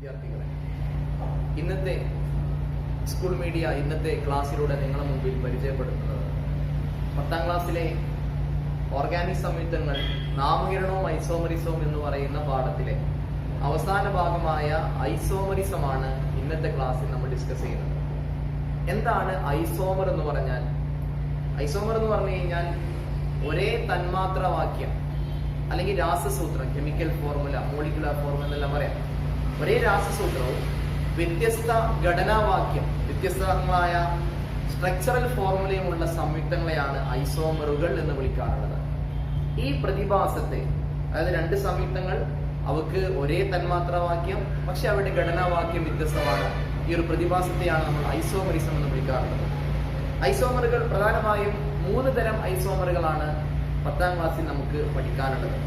വിദ്യാർത്ഥികളെ, ഇന്നത്തെ school media ഇന്നത്തെ ക്ലാസ്സിലൂടെ നിങ്ങളുടെ മുമ്പിൽ പരിചയപ്പെടുത്തുന്നത് 10ാം ക്ലാസ്സിലെ ഓർഗാനിക് സംയുക്തങ്ങൾ നാമകരണവും ഐസോമറിസവും എന്ന് പറയുന്ന പാഠത്തിലെ അവസാന ഭാഗമായ ഐസോമറിസമാണ് ഇന്നത്തെ ക്ലാസ്സിൽ നമ്മൾ ഡിസ്കസ് ചെയ്യുന്നത്. എന്താണ് ഐസോമർ എന്ന് പറഞ്ഞാൽ? ഐസോമർ എന്ന് പറഞ്ഞു കഴിഞ്ഞാൽ ഒരേ തന്മാത്രവാക്യം അല്ലെങ്കിൽ രാസസൂത്രം, കെമിക്കൽ ഫോർമുല, മോളിക്കുലർ ഫോർമുല എന്നെല്ലാം പറയാം. ഒരേ രാസസൂത്രവും വ്യത്യസ്ത ഘടനാവാക്യം, വ്യത്യസ്തങ്ങളായ സ്ട്രക്ചറൽ ഫോർമുലയുമുള്ള സംയുക്തങ്ങളെയാണ് ഐസോമറുകൾ എന്ന് വിളിക്കാറുള്ളത്. ഈ പ്രതിഭാസത്തെ, അതായത് രണ്ട് സംയുക്തങ്ങൾ, അവക്ക് ഒരേ തന്മാത്രവാക്യം പക്ഷെ അവരുടെ ഘടനാവാക്യം വ്യത്യസ്തമാണ്, ഈ ഒരു പ്രതിഭാസത്തെയാണ് നമ്മൾ ഐസോമറിസം എന്ന് വിളിക്കാറുള്ളത്. ഐസോമറുകൾ പ്രധാനമായും 3 തരം ഐസോമറുകളാണ് 10ാം ക്ലാസ്സിൽ നമുക്ക് പഠിക്കാനുള്ളത്.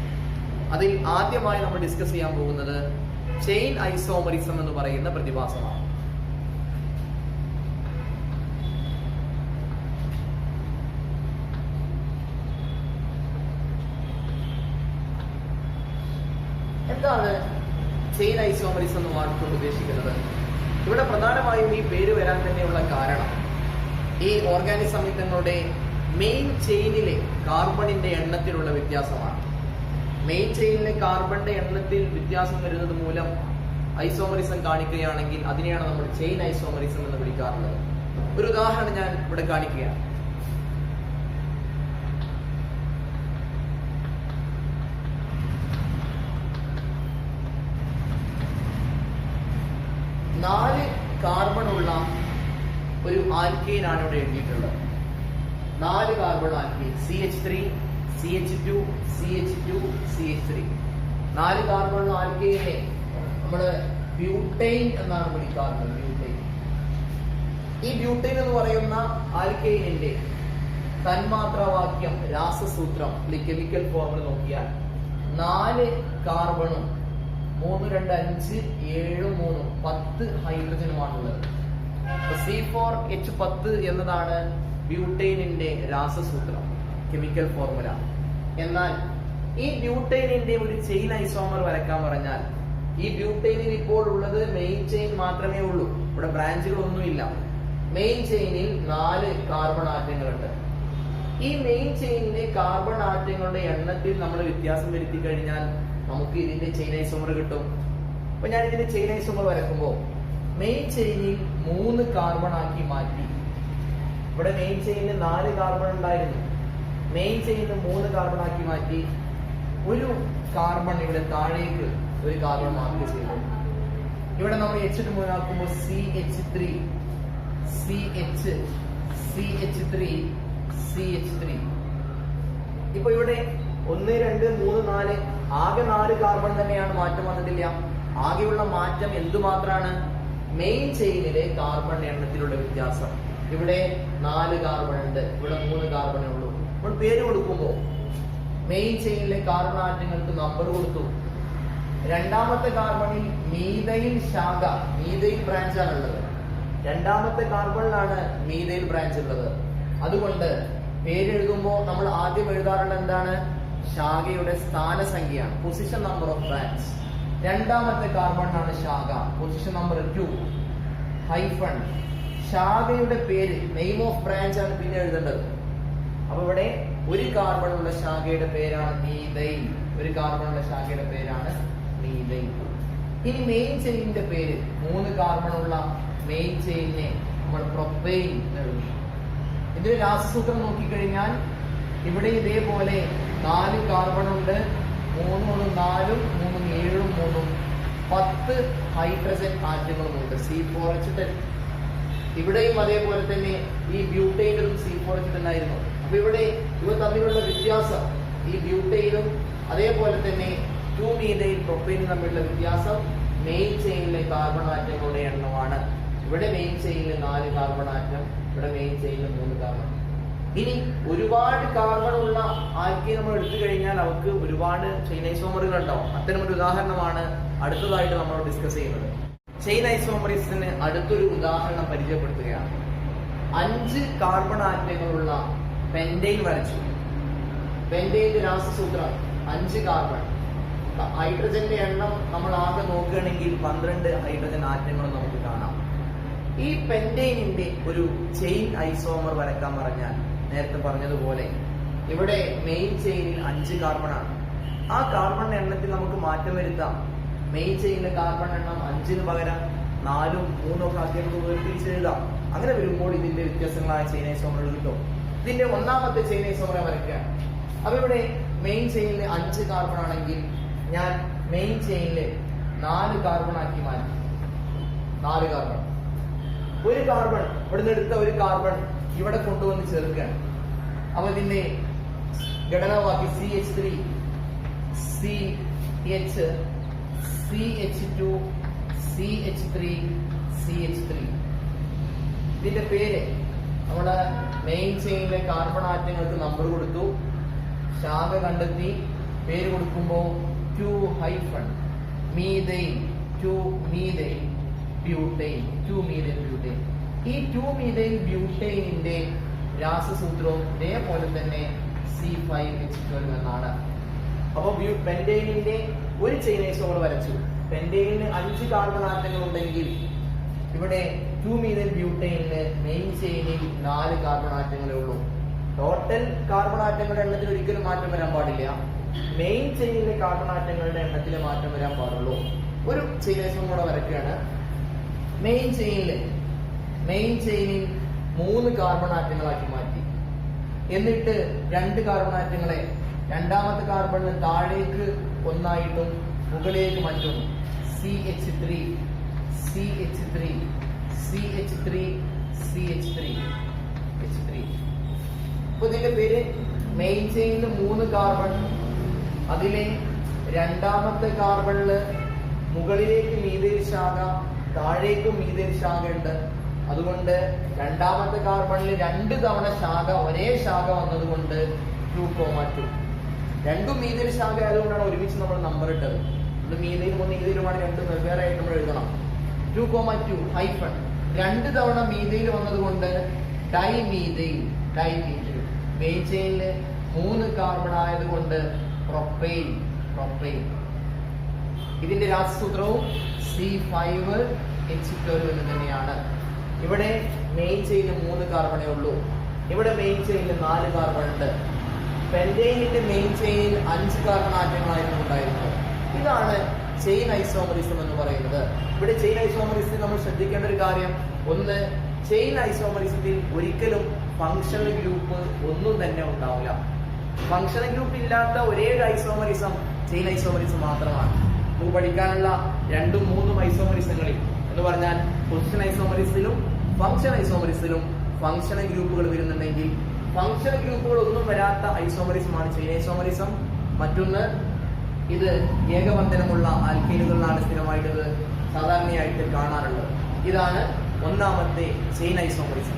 അതിൽ ആദ്യമായി നമ്മൾ ഡിസ്കസ് ചെയ്യാൻ പോകുന്നത് ചെയിൻ ഐസോമറിസം എന്ന് പറയുന്ന പ്രതിഭാസമാണ്. എന്താണ് ചെയിൻ ഐസോമറിസം എന്ന് വാക്കുകൊണ്ട് ഉദ്ദേശിക്കുന്നത്? ഇവിടെ പ്രധാനമായും ഈ പേര് വരാൻ തന്നെയുള്ള കാരണം ഈ ഓർഗാനിക് സംയുക്തങ്ങളുടെ മെയിൻ ചെയിനിലെ കാർബണിന്റെ എണ്ണത്തിലുള്ള വ്യത്യാസമാണ്. മെയിൻ ചെയിനിലെ കാർബണിന്റെ എണ്ണത്തിൽ വ്യത്യാസം വരുന്നത് മൂലം ഐസോമറിസം കാണിക്കുകയാണെങ്കിൽ അതിനെയാണ് നമ്മൾ ചെയിൻ ഐസോമറിസം എന്ന് വിളിക്കാറുള്ളത്. ഒരു ഉദാഹരണം ഞാൻ ഇവിടെ കാണിക്കുകയാണ്. നാല് കാർബണുള്ള ഒരു ആൽക്കെയിൻ ആണ് ഇവിടെ എഴുതിയിട്ടുള്ളത്. 4 carbon alkane, CH3, CH2, CH2, CH3. 4 കാർബണുള്ള ആൽക്കെയിനെ നമ്മൾ ബ്യൂട്ടൈൻ എന്നാണ് വിളിക്കാറുള്ളത്. ബ്യൂട്ടൈൻ. ഈ ബ്യൂട്ടൈൻ എന്ന് പറയുന്ന ആൽക്കെയിനിന്റെ തന്മാത്രവാക്യം, രാസസൂത്രം, കെമിക്കൽ ഫോർമുല നോക്കിയാൽ 4 കാർബണും 3, 2, 5, 7, 3, 10 ഹൈഡ്രജനുമാണുള്ളത്. C4H10 എന്നതാണ് ബ്യൂട്ടൈനിന്റെ രാസസൂത്രം, കെമിക്കൽ ഫോർമുല. എന്നാൽ ഈ ബ്യൂട്ടൈനിന്റെ ഒരു ചെയിൻ ഐസോമർ വരയ്ക്കാൻ പറഞ്ഞാൽ ഈ ബ്യൂട്ടൈനിൽ ഇപ്പോൾ ഉള്ളത് മെയിൻ ചെയിൻ മാത്രമേ ഉള്ളൂ. ഇവിടെ ബ്രാഞ്ചുകളൊന്നുമില്ല. Main ചെയിനിൽ 4 carbon ആറ്റങ്ങളുണ്ട്. ഈ മെയിൻ ചെയിനിലെ കാർബൺ ആറ്റങ്ങളുടെ എണ്ണത്തിൽ നമ്മൾ വ്യത്യാസം വരുത്തി കഴിഞ്ഞാൽ നമുക്ക് ഇതിന്റെ ചെയിൻ ഐസോമർ കിട്ടും. അപ്പൊ ഞാൻ ഇതിന്റെ ചെയിൻ ഐസോമർ വരക്കുമ്പോൾ മെയിൻ ചെയിനിൽ 3 കാർബൺ ആക്കി മാറ്റി. ഇവിടെ മെയിൻ ചെയിനിൽ 4 കാർബൺ ഉണ്ടായിരുന്നു. മെയിൻ ചെയിനിൽ 3 കാർബൺ ആക്കി മാറ്റി. ഒരു കാർബൺ ഇവിടെ താഴേക്ക് ഒരു കാർബൺ മാർക്ക് ചെയ്തു. ഇവിടെ നമ്മൾ H മുഴുവനാക്കുമ്പോൾ CH3, CH, CH3, CH3. ഇപ്പൊ ഇവിടെ 1, 2, 3, 4 ആകെ 4 കാർബൺ തന്നെയാണ്, മാറ്റം വന്നിട്ടില്ല. ആകെയുള്ള മാറ്റം എന്തുമാത്രമാണ്? മെയിൻ ചെയിനിലെ കാർബൺ എണ്ണത്തിലുള്ള വ്യത്യാസം. ഇവിടെ 4 കാർബൺ ഉണ്ട്, ഇവിടെ 3 കാർബണേ ഉള്ളൂ. നമ്മൾ പേര് കൊടുക്കുമ്പോൾ മെയിൻ ചെയിനിലെ കാർബൺ ആറ്റങ്ങൾക്ക് നമ്പർ കൊടുത്തു. രണ്ടാമത്തെ കാർബണിൽ മീഥൈൽ ശാഖ, മീഥൈൽ ബ്രാഞ്ച് ആണുള്ളത്. രണ്ടാമത്തെ കാർബണിലാണ് മീഥൈൽ ബ്രാഞ്ച് ഉള്ളത്. അതുകൊണ്ട് പേര് എഴുതുമ്പോൾ നമ്മൾ ആദ്യം എഴുതാറുള്ളത് എന്താണ്? ശാഖയുടെ സ്ഥാനസംഖ്യയാണ്, പൊസിഷൻ നമ്പർ ഓഫ് ബ്രാഞ്ച്. രണ്ടാമത്തെ കാർബണിനാണ് ശാഖ, പൊസിഷൻ നമ്പർ 2, ഹൈഫൺ. ശാഖയുടെ പേര്, നെയിം ഓഫ് ബ്രാഞ്ച് ആണ് പിന്നെ എഴുതേണ്ടത്. അപ്പൊ ഇവിടെ ഒരു കാർബൺ ഉള്ള ശാഖയുടെ പേരാണ് മീഥൈൽ, ഒരു കാർബൺ ഉള്ള ശാഖയുടെ പേരാണ് മീഥൈൽ. ഇനി മെയിൻ ചെയിനിന്റെ പേര്, 3 കാർബൺ ഉള്ള മെയിൻ ചെയിനെ നമ്മൾ പ്രൊപ്പൈൻ എഴുതും. ഇതിന്റെ രാസസൂത്രം നോക്കിക്കഴിഞ്ഞാൽ ഇവിടെ ഇതേപോലെ 4 കാർബൺ ഉണ്ട്, 3 4, 3 7, 3 10 ഹൈഡ്രജൻ ആറ്റങ്ങളുമുണ്ട്, C4H10. ഇവിടെയും അതേപോലെ തന്നെ ഈ ബ്യൂട്ടൈനും C4H10 ആയിരുന്നു. അപ്പൊ ഇവിടെ ഇവ തമ്മിലുള്ള വ്യത്യാസം, ഈ ബ്യൂട്ടൈനും അതേപോലെ തന്നെ 2-മീഥൈൽ പ്രൊപ്പൈനും തമ്മിലുള്ള വ്യത്യാസം മെയിൻ ചെയിനിലെ കാർബൺ ആറ്റങ്ങളുടെ എണ്ണമാണ്. ഇവിടെ മെയിൻ ചെയിനിൽ 4 കാർബൺ ആറ്റം, ഇവിടെ മെയിൻ ചെയിനിൽ 3 കാർബൺ. ഇനി ഒരുപാട് കാർബൺ ഉള്ള ആൽക്കീൻ നമ്മൾ എടുത്തു കഴിഞ്ഞാൽ അവർക്ക് ഒരുപാട് ചെയിൻ ഐസോമറുകൾ ഉണ്ടാവും. അത്തരമൊരു ഉദാഹരണമാണ് അടുത്തതായിട്ട് നമ്മൾ ഡിസ്കസ് ചെയ്യുന്നത്. ചെയിൻ ഐസോമറിസത്തിന് അടുത്തൊരു ഉദാഹരണം പരിചയപ്പെടുത്തുകയാണ്. 5 കാർബൺ ആറ്റങ്ങളുള്ള പെന്റൈൻ വരച്ചു. പെന്റൈന്റെ രാസസൂത്രം 5 കാർബൺ. ഹൈഡ്രജന്റെ എണ്ണം നമ്മൾ ആകെ നോക്കുകയാണെങ്കിൽ 12 ഹൈഡ്രജൻ ആറ്റങ്ങളും നമുക്ക് കാണാം. ഈ പെന്റെയിനിന്റെ ഒരു ചെയിൻ ഐസോമർ വരക്കാൻ പറഞ്ഞാൽ നേരത്തെ പറഞ്ഞതുപോലെ ഇവിടെ മെയിൻ ചെയിനിൽ 5 കാർബണാണ്. ആ കാർബൺ എണ്ണത്തിൽ നമുക്ക് മാറ്റം വരുത്താം. മെയിൻ ചെയിനിലെ കാർബൺ എണ്ണം 5-ന് പകരം 4ഉം 3ഉം ഒക്കെ ആക്കി നമുക്ക് വേർതിരിച്ചെഴുതാം. അങ്ങനെ വരുമ്പോൾ ഇതിന്റെ വ്യത്യസ്തങ്ങളായ ചെയിൻ ഐസോമറുകൾ കിട്ടും. ഇതിന്റെ ഒന്നാമത്തെ ചെയിൻ ഐസോമറെ വരയ്ക്കുക. അപ്പൊ ഇവിടെ മെയിൻ ചെയിനിൽ 5 കാർബൺ ആണെങ്കിൽ ഞാൻ മെയിൻ ചെയിനിൽ 4 കാർബൺ ആക്കി മാറ്റി. 4 കാർബൺ, ഒരു കാർബൺ ഇവിടുന്ന് എടുത്ത ഒരു കാർബൺ ഇവിടെ കൊണ്ടുവന്ന് ചേർക്കുകയാണ്. അപ്പൊ ഇതിന്റെ ഘടനാവാക്യ CH3 CH CH2 CH3 CH3. ഇതിന്റെ പേര് നമ്മുടെ മെയിൻ ചെയിനിലെ കാർബൺ ആറ്റങ്ങൾക്ക് നമ്പർ കൊടുത്തു, ശാഖ കണ്ടെത്തി, പേര് കൊടുക്കുമ്പോൾ 2 hyphen methane 2 methane butyne 2 methane butyne. ഈ 2 മീഥൈൻ ബ്യൂട്ടൈനിന്റെ രാസസൂത്രവും ഇതേപോലെ തന്നെ C5H12 എന്നാണ്. അപ്പൊ പെന്റെയിനിന്റെ ഒരു ചെയിൻ ഐസോമർ വരച്ചു. പെന്റെയിനിന് 5 കാർബൺ ആറ്റങ്ങൾ ഉണ്ടെങ്കിൽ ഇവിടെ 2 മീഥൈൽ ബ്യൂട്ടൈനിന് മെയിൻ ചെയിനിൽ 4 കാർബൺ ആറ്റങ്ങളേ ഉള്ളൂ. ടോട്ടൽ കാർബൺ ആറ്റങ്ങളുടെ എണ്ണത്തിൽ ഒരിക്കലും മാറ്റം വരാൻ പാടില്ല. മെയിൻ ചെയിനിലെ കാർബൺ ആറ്റങ്ങളുടെ എണ്ണത്തിൽ മാറ്റം വരാൻ പാടുള്ളൂ. ഒരു ചെയിൻ ഐസോമർ കൂടെ വരയ്ക്കുകയാണ്. മെയിൻ ചെയിനിൽ 3 കാർബൺ ആറ്റങ്ങളാക്കി മാറ്റി. എന്നിട്ട് 2 കാർബൺ ആറ്റങ്ങളെ രണ്ടാമത്തെ കാർബണിന് താഴേക്ക് ഒന്നായിട്ടും മുകളിലേക്ക് മറ്റൊന്നും CH3 CH3 CH3 CH3 H3. അപ്പൊ ഇതിന്റെ പേര് മെയിൻ ചെയിനിൽ 3 കാർബൺ, അതിലെ രണ്ടാമത്തെ കാർബണില് മുകളിലേക്ക് മീഥൈൽ ശാഖ, താഴേക്കും മീഥൈൽ ശാഖ ഉണ്ട്. അതുകൊണ്ട് രണ്ടാമത്തെ കാർബണിൽ 2 തവണ ശാഖ, ഒരേ ശാഖ വന്നതുകൊണ്ട് 2,2. രണ്ടും മീഥൈൽ ശാഖ ആയതുകൊണ്ടാണ് ഒരുമിച്ച് നമ്മൾ നമ്പർ ഇട്ടത്. ഇത് മീഥൈലും ഈഥൈലുമാണ്, 2 വെവ്വേറെ ആയിട്ട് നമ്മൾ എഴുതണം. 2,2 ഹൈഫൺ 2 തവണ മീഥൈൽ വന്നതുകൊണ്ട് ഡൈമീഥൈൽ. മെയിൻ ചെയിനിൽ 3 കാർബൺ ആയതുകൊണ്ട് പ്രൊപ്പൈൻ. ഇതിന്റെ രാസസൂത്രവും C5H12 എന്ന് തന്നെയാണ്. ഇവിടെ മെയിൻ ചെയിനിൽ 3 കാർബണേ ഉള്ളൂ. ഇവിടെ മെയിൻ ചെയിനിൽ 4 കാർബൺ ഉണ്ട്. പെന്റെയിനിന്റെ മെയിൻ ചെയിനിൽ 5 കാർബൺ ആറ്റങ്ങളായിരുന്നു ഉണ്ടായിരുന്നത്. ഇതാണ് ചെയിൻ ഐസോമറിസം എന്ന് പറയുന്നത്. ഇവിടെ ചെയിൻ ഐസോമറിസത്തിൽ നമ്മൾ ശ്രദ്ധിക്കേണ്ട ഒരു കാര്യം, ഒന്ന്, ചെയിൻ ഐസോമറിസത്തിൽ ഒരിക്കലും ഫങ്ഷണൽ ഗ്രൂപ്പ് ഒന്നും തന്നെ ഉണ്ടാവില്ല. ഫങ്ഷണൽ ഗ്രൂപ്പ് ഇല്ലാത്ത ഒരേ ഐസോമറിസം ചെയിൻ ഐസോമറിസം മാത്രമാണ്. നമുക്ക് പഠിക്കാനുള്ള 2ഉം 3ഉം ഐസോമറിസങ്ങളിൽ എന്ന് പറഞ്ഞാൽ പൊസിഷൻ ഐസോമറിസത്തിലും ഫങ്ഷൻ ഐസോമറിസത്തിലും ഫങ്ഷണൽ ഗ്രൂപ്പുകൾ വരുന്നുണ്ടെങ്കിൽ ഫങ്ഷണൽ ഗ്രൂപ്പുകൾ ഒന്നും വരാത്ത ഐസോമറിസമാണ് ചെയിൻ ഐസോമറിസം. മറ്റൊന്ന്, ഇത് ഏകബന്ധനമുള്ള ആൽക്കൈനുകളിലാണ് സ്ഥിരമായിട്ട് ഇത് സാധാരണയായിട്ട് കാണാറുള്ളത്. ഇതാണ് ഒന്നാമത്തെ ചെയിൻ ഐസോമറിസം.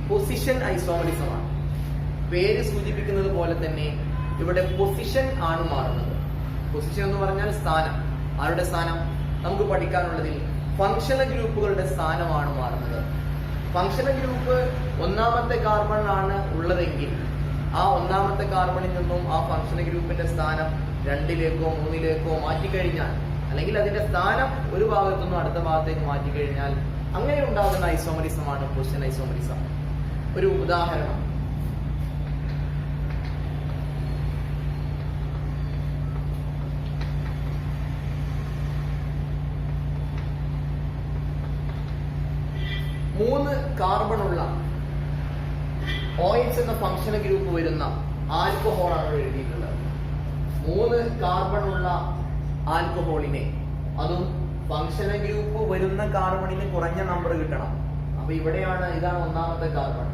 പൊസിഷൻ ഐസോമറിസമാണ്. പേര് സൂചിപ്പിക്കുന്നത് പോലെ തന്നെ ഇവിടെ പൊസിഷൻ ആണ് മാറുന്നത്. പൊസിഷൻ എന്ന് പറഞ്ഞാൽ സ്ഥാനം. ആരുടെ സ്ഥാനം? നമുക്ക് പഠിക്കാനുള്ളതിൽ ഫങ്ഷണൽ ഗ്രൂപ്പുകളുടെ സ്ഥാനമാണ് മാറുന്നത്. ഫങ്ഷണൽ ഗ്രൂപ്പ് ഒന്നാമത്തെ കാർബണിലാണ് ഉള്ളതെങ്കിൽ ആ ഒന്നാമത്തെ കാർബണിൽ നിന്നും ആ ഫങ്ഷണൽ ഗ്രൂപ്പിന്റെ സ്ഥാനം 2ലേക്കോ 3ലേക്കോ മാറ്റിക്കഴിഞ്ഞാൽ, അല്ലെങ്കിൽ അതിന്റെ സ്ഥാനം ഒരു ഭാഗത്തുനിന്നും അടുത്ത ഭാഗത്തേക്ക് മാറ്റിക്കഴിഞ്ഞാൽ അങ്ങനെ ഉണ്ടാകുന്ന ഐസോമറിസമാണ് പൊസിഷൻ ഐസോമറിസം. ഒരു ഉദാഹരണം, മൂന്ന് കാർബൺ ഉള്ള OH എന്ന ഫങ്ഷണൽ ഗ്രൂപ്പ് വരുന്ന ആൽക്കഹോളാണ് എഴുതിയിട്ടുള്ളത്. 3 കാർബൺ ഉള്ള ആൽക്കഹോളിനെ, അതും ഫങ്ഷണൽ ഗ്രൂപ്പ് വരുന്ന കാർബണിന് കുറഞ്ഞ നമ്പർ കിട്ടണം. അപ്പൊ ഇവിടെയാണ്, ഇതാണ് ഒന്നാമത്തെ കാർബൺ.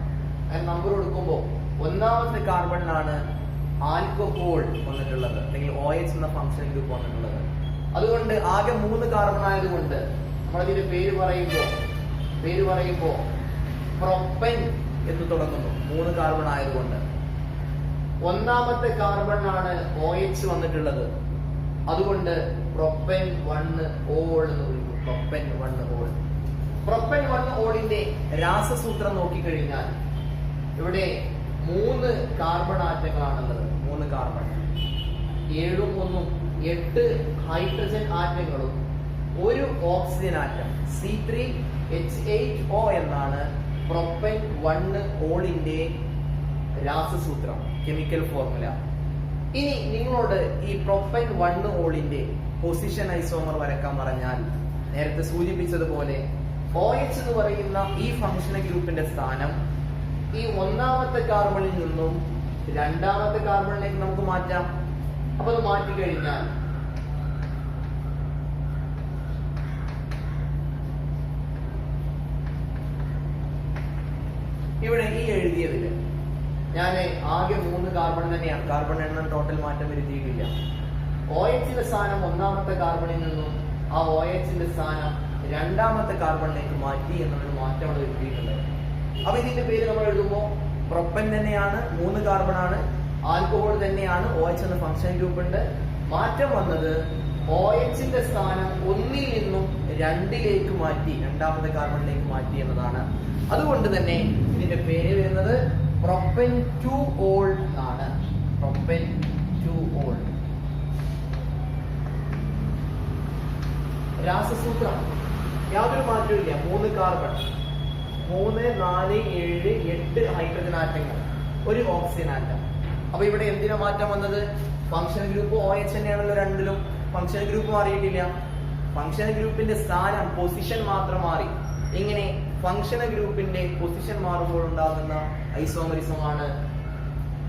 അതിന് നമ്പർ കൊടുക്കുമ്പോൾ ഒന്നാമത്തെ കാർബണിലാണ് ആൽക്കഹോൾ വന്നിട്ടുള്ളത്, അല്ലെങ്കിൽ OH എന്ന ഫങ്ഷണൽ ഗ്രൂപ്പ് വന്നിട്ടുള്ളത്. അതുകൊണ്ട് ആകെ 3 കാർബൺ ആയതുകൊണ്ട് നമ്മളതിന്റെ പേര് പറയുമ്പോ പ്രൊപ്പൻ എന്ന് തുടങ്ങുന്നു. 3 കാർബൺ ആയതുകൊണ്ട് ഒന്നാമത്തെ കാർബണിലാണ് OH വന്നിട്ടുള്ളത്. അതുകൊണ്ട് പ്രൊപ്പൻ 1 ഓൾ എന്ന് വിളിക്കും. പ്രൊപ്പൻ 1 ഓളിന്റെ രാസസൂത്രം നോക്കിക്കഴിഞ്ഞാൽ ഇവിടെ 3 കാർബൺ ആറ്റങ്ങളാണുള്ളത്. 3 കാർബൺ. 7 ഉം 1 ഉം 8 ഹൈഡ്രജൻ ആറ്റങ്ങളും ഒരു ഓക്സിജൻ ആറ്റം C3H8O എന്നാണ് പ്രൊപ്പൻ 1 ഓളിന്റെ രാസസൂത്രം, കെമിക്കൽ ഫോർമുല. ഇനി നിങ്ങളോട് ഈ പ്രൊപ്പൻ 1 ഓളിന്റെ പൊസിഷൻ ഐസോമർ വരക്കാൻ പറഞ്ഞാൽ നേരത്തെ സൂചിപ്പിച്ചതുപോലെ OH എന്ന് പറയുന്ന ഈ ഫങ്ഷണൽ ഗ്രൂപ്പിന്റെ സ്ഥാനം ഈ ഒന്നാമത്തെ കാർബണിൽ നിന്നും രണ്ടാമത്തെ കാർബണിലേക്ക് നമുക്ക് മാറ്റാം. അപ്പൊ അത് മാറ്റി കഴിഞ്ഞാൽ ഇവിടെ ഈ എഴുതിയതില് ഞാൻ ആകെ 3 കാർബൺ തന്നെയാണ്, കാർബൺ എണ്ണം ടോട്ടൽ മാറ്റം വരുത്തിയിട്ടില്ല. OH ന്റെ സ്ഥാനം ഒന്നാമത്തെ കാർബണിൽ നിന്നും ആ OH ന്റെ സ്ഥാനം രണ്ടാമത്തെ കാർബണിലേക്ക് മാറ്റി എന്നൊരു മാറ്റമാണ് വരുത്തിയിട്ടുള്ളത്. അപ്പൊ ഇതിന്റെ പേര് നമ്മൾ എഴുതുമ്പോൾ പ്രൊപ്പൻ തന്നെയാണ്, 3 കാർബൺ ആണ്, ആൽക്കഹോൾ തന്നെയാണ്, OH എന്ന ഫംഗ്ഷൻ ഗ്രൂപ്പ് ഉണ്ട്. മാറ്റം വന്നത് OH ന്റെ സ്ഥാനം 1 ൽ നിന്നും 2 മാറ്റി, രണ്ടാമത്തെ കാർബണിലേക്ക് മാറ്റി എന്നതാണ്. അതുകൊണ്ട് തന്നെ ഇതിന്റെ പേര് വരുന്നത് പ്രൊപ്പൻ 2 ഓൾ ആണ്. Propan 2 ol. രാസസൂത്രം യാതൊരു മാറ്റവും ഇല്ല. 3 കാർബൺ, 3, 4, 7, 8 ഹൈഡ്രജൻ ആറ്റങ്ങൾ, ഒരു ഓക്സിജൻ ആറ്റം. അപ്പൊ ഇവിടെ എന്തിനാ മാറ്റം വന്നത്? ഫംഗ്ഷൻ ഗ്രൂപ്പ് OH തന്നെയാണല്ലോ രണ്ടിലും. ഫംഗ്ഷൻ ഗ്രൂപ്പ് മാറിയിട്ടില്ല. ഫംഗ്ഷൻ ഗ്രൂപ്പിന്റെ സ്ഥാനം, പൊസിഷൻ മാത്രം മാറി. ഇങ്ങനെ ഫംഗ്ഷൻ ഗ്രൂപ്പിന്റെ പൊസിഷൻ മാറുമ്പോൾ ഉണ്ടാകുന്ന ഐസോമറിസമാണ്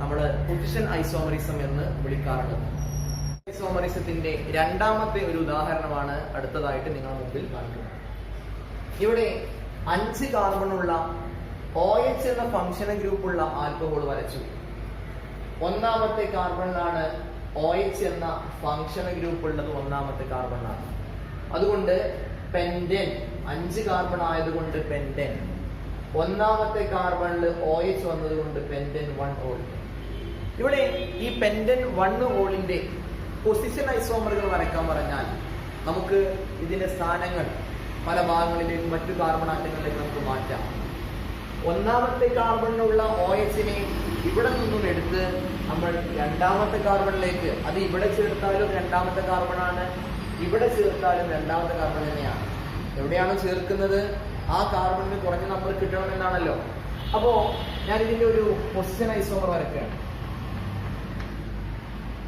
നമ്മൾ പൊസിഷൻ ഐസോമറിസം എന്ന് വിളിക്കാറുള്ളത്. ഐസോമറിസത്തിന്റെ രണ്ടാമത്തെ ഒരു ഉദാഹരണമാണ് അടുത്തതായിട്ട് നിങ്ങളുടെ മുമ്പിൽ കാണിക്കുന്നത്. ഇവിടെ 5 കാർബണുള്ള OH എന്ന ഫംഗ്ഷൻ ഗ്രൂപ്പുള്ള ആൽക്കഹോൾ വരച്ചു. ഒന്നാമത്തെ കാർബണിലാണ് OH എന്ന ഫംഗ്ഷൻ ഗ്രൂപ്പ് ഉള്ളത്, ഒന്നാമത്തെ കാർബണിലാണ്. അതുകൊണ്ട് പെന്റൻ 5 കാർബൺ ആയതുകൊണ്ട് പെന്റൻ. ഒന്നാമത്തെ കാർബണിൽ OH വന്നതുകൊണ്ട് പെന്റൻ 1 ഓൾ. ഇവിടെ ഈ പെന്റൻ 1 ഓളിന്റെ പൊസിഷൻ ഐസോമറുകൾ വരയ്ക്കാൻ പറഞ്ഞാൽ നമുക്ക് ഇതിന്റെ സ്ഥാനങ്ങൾ പല ഭാഗങ്ങളിലേക്കും മറ്റു കാർബൺ ആറ്റങ്ങളിലേക്ക് നമുക്ക് മാറ്റാം. ഒന്നാമത്തെ കാർബണിലുള്ള OH നെ ഇവിടെ നിന്നും എടുത്ത് നമ്മൾ രണ്ടാമത്തെ കാർബണിലേക്ക്, അത് ഇവിടെ ചേർത്താലും രണ്ടാമത്തെ കാർബണാണ്, ഇവിടെ ചേർത്താലും രണ്ടാമത്തെ കാർബൺ തന്നെയാണ്. എവിടെയാണ് ചേർക്കുന്നത്? ആ കാർബണിന് കുറഞ്ഞ നമ്പർ കിട്ടണമെന്നാണല്ലോ. അപ്പോ ഞാൻ ഇതിന്റെ ഒരു പൊസിഷൻ ഐസോമർ വരയ്ക്കുകയാണ്.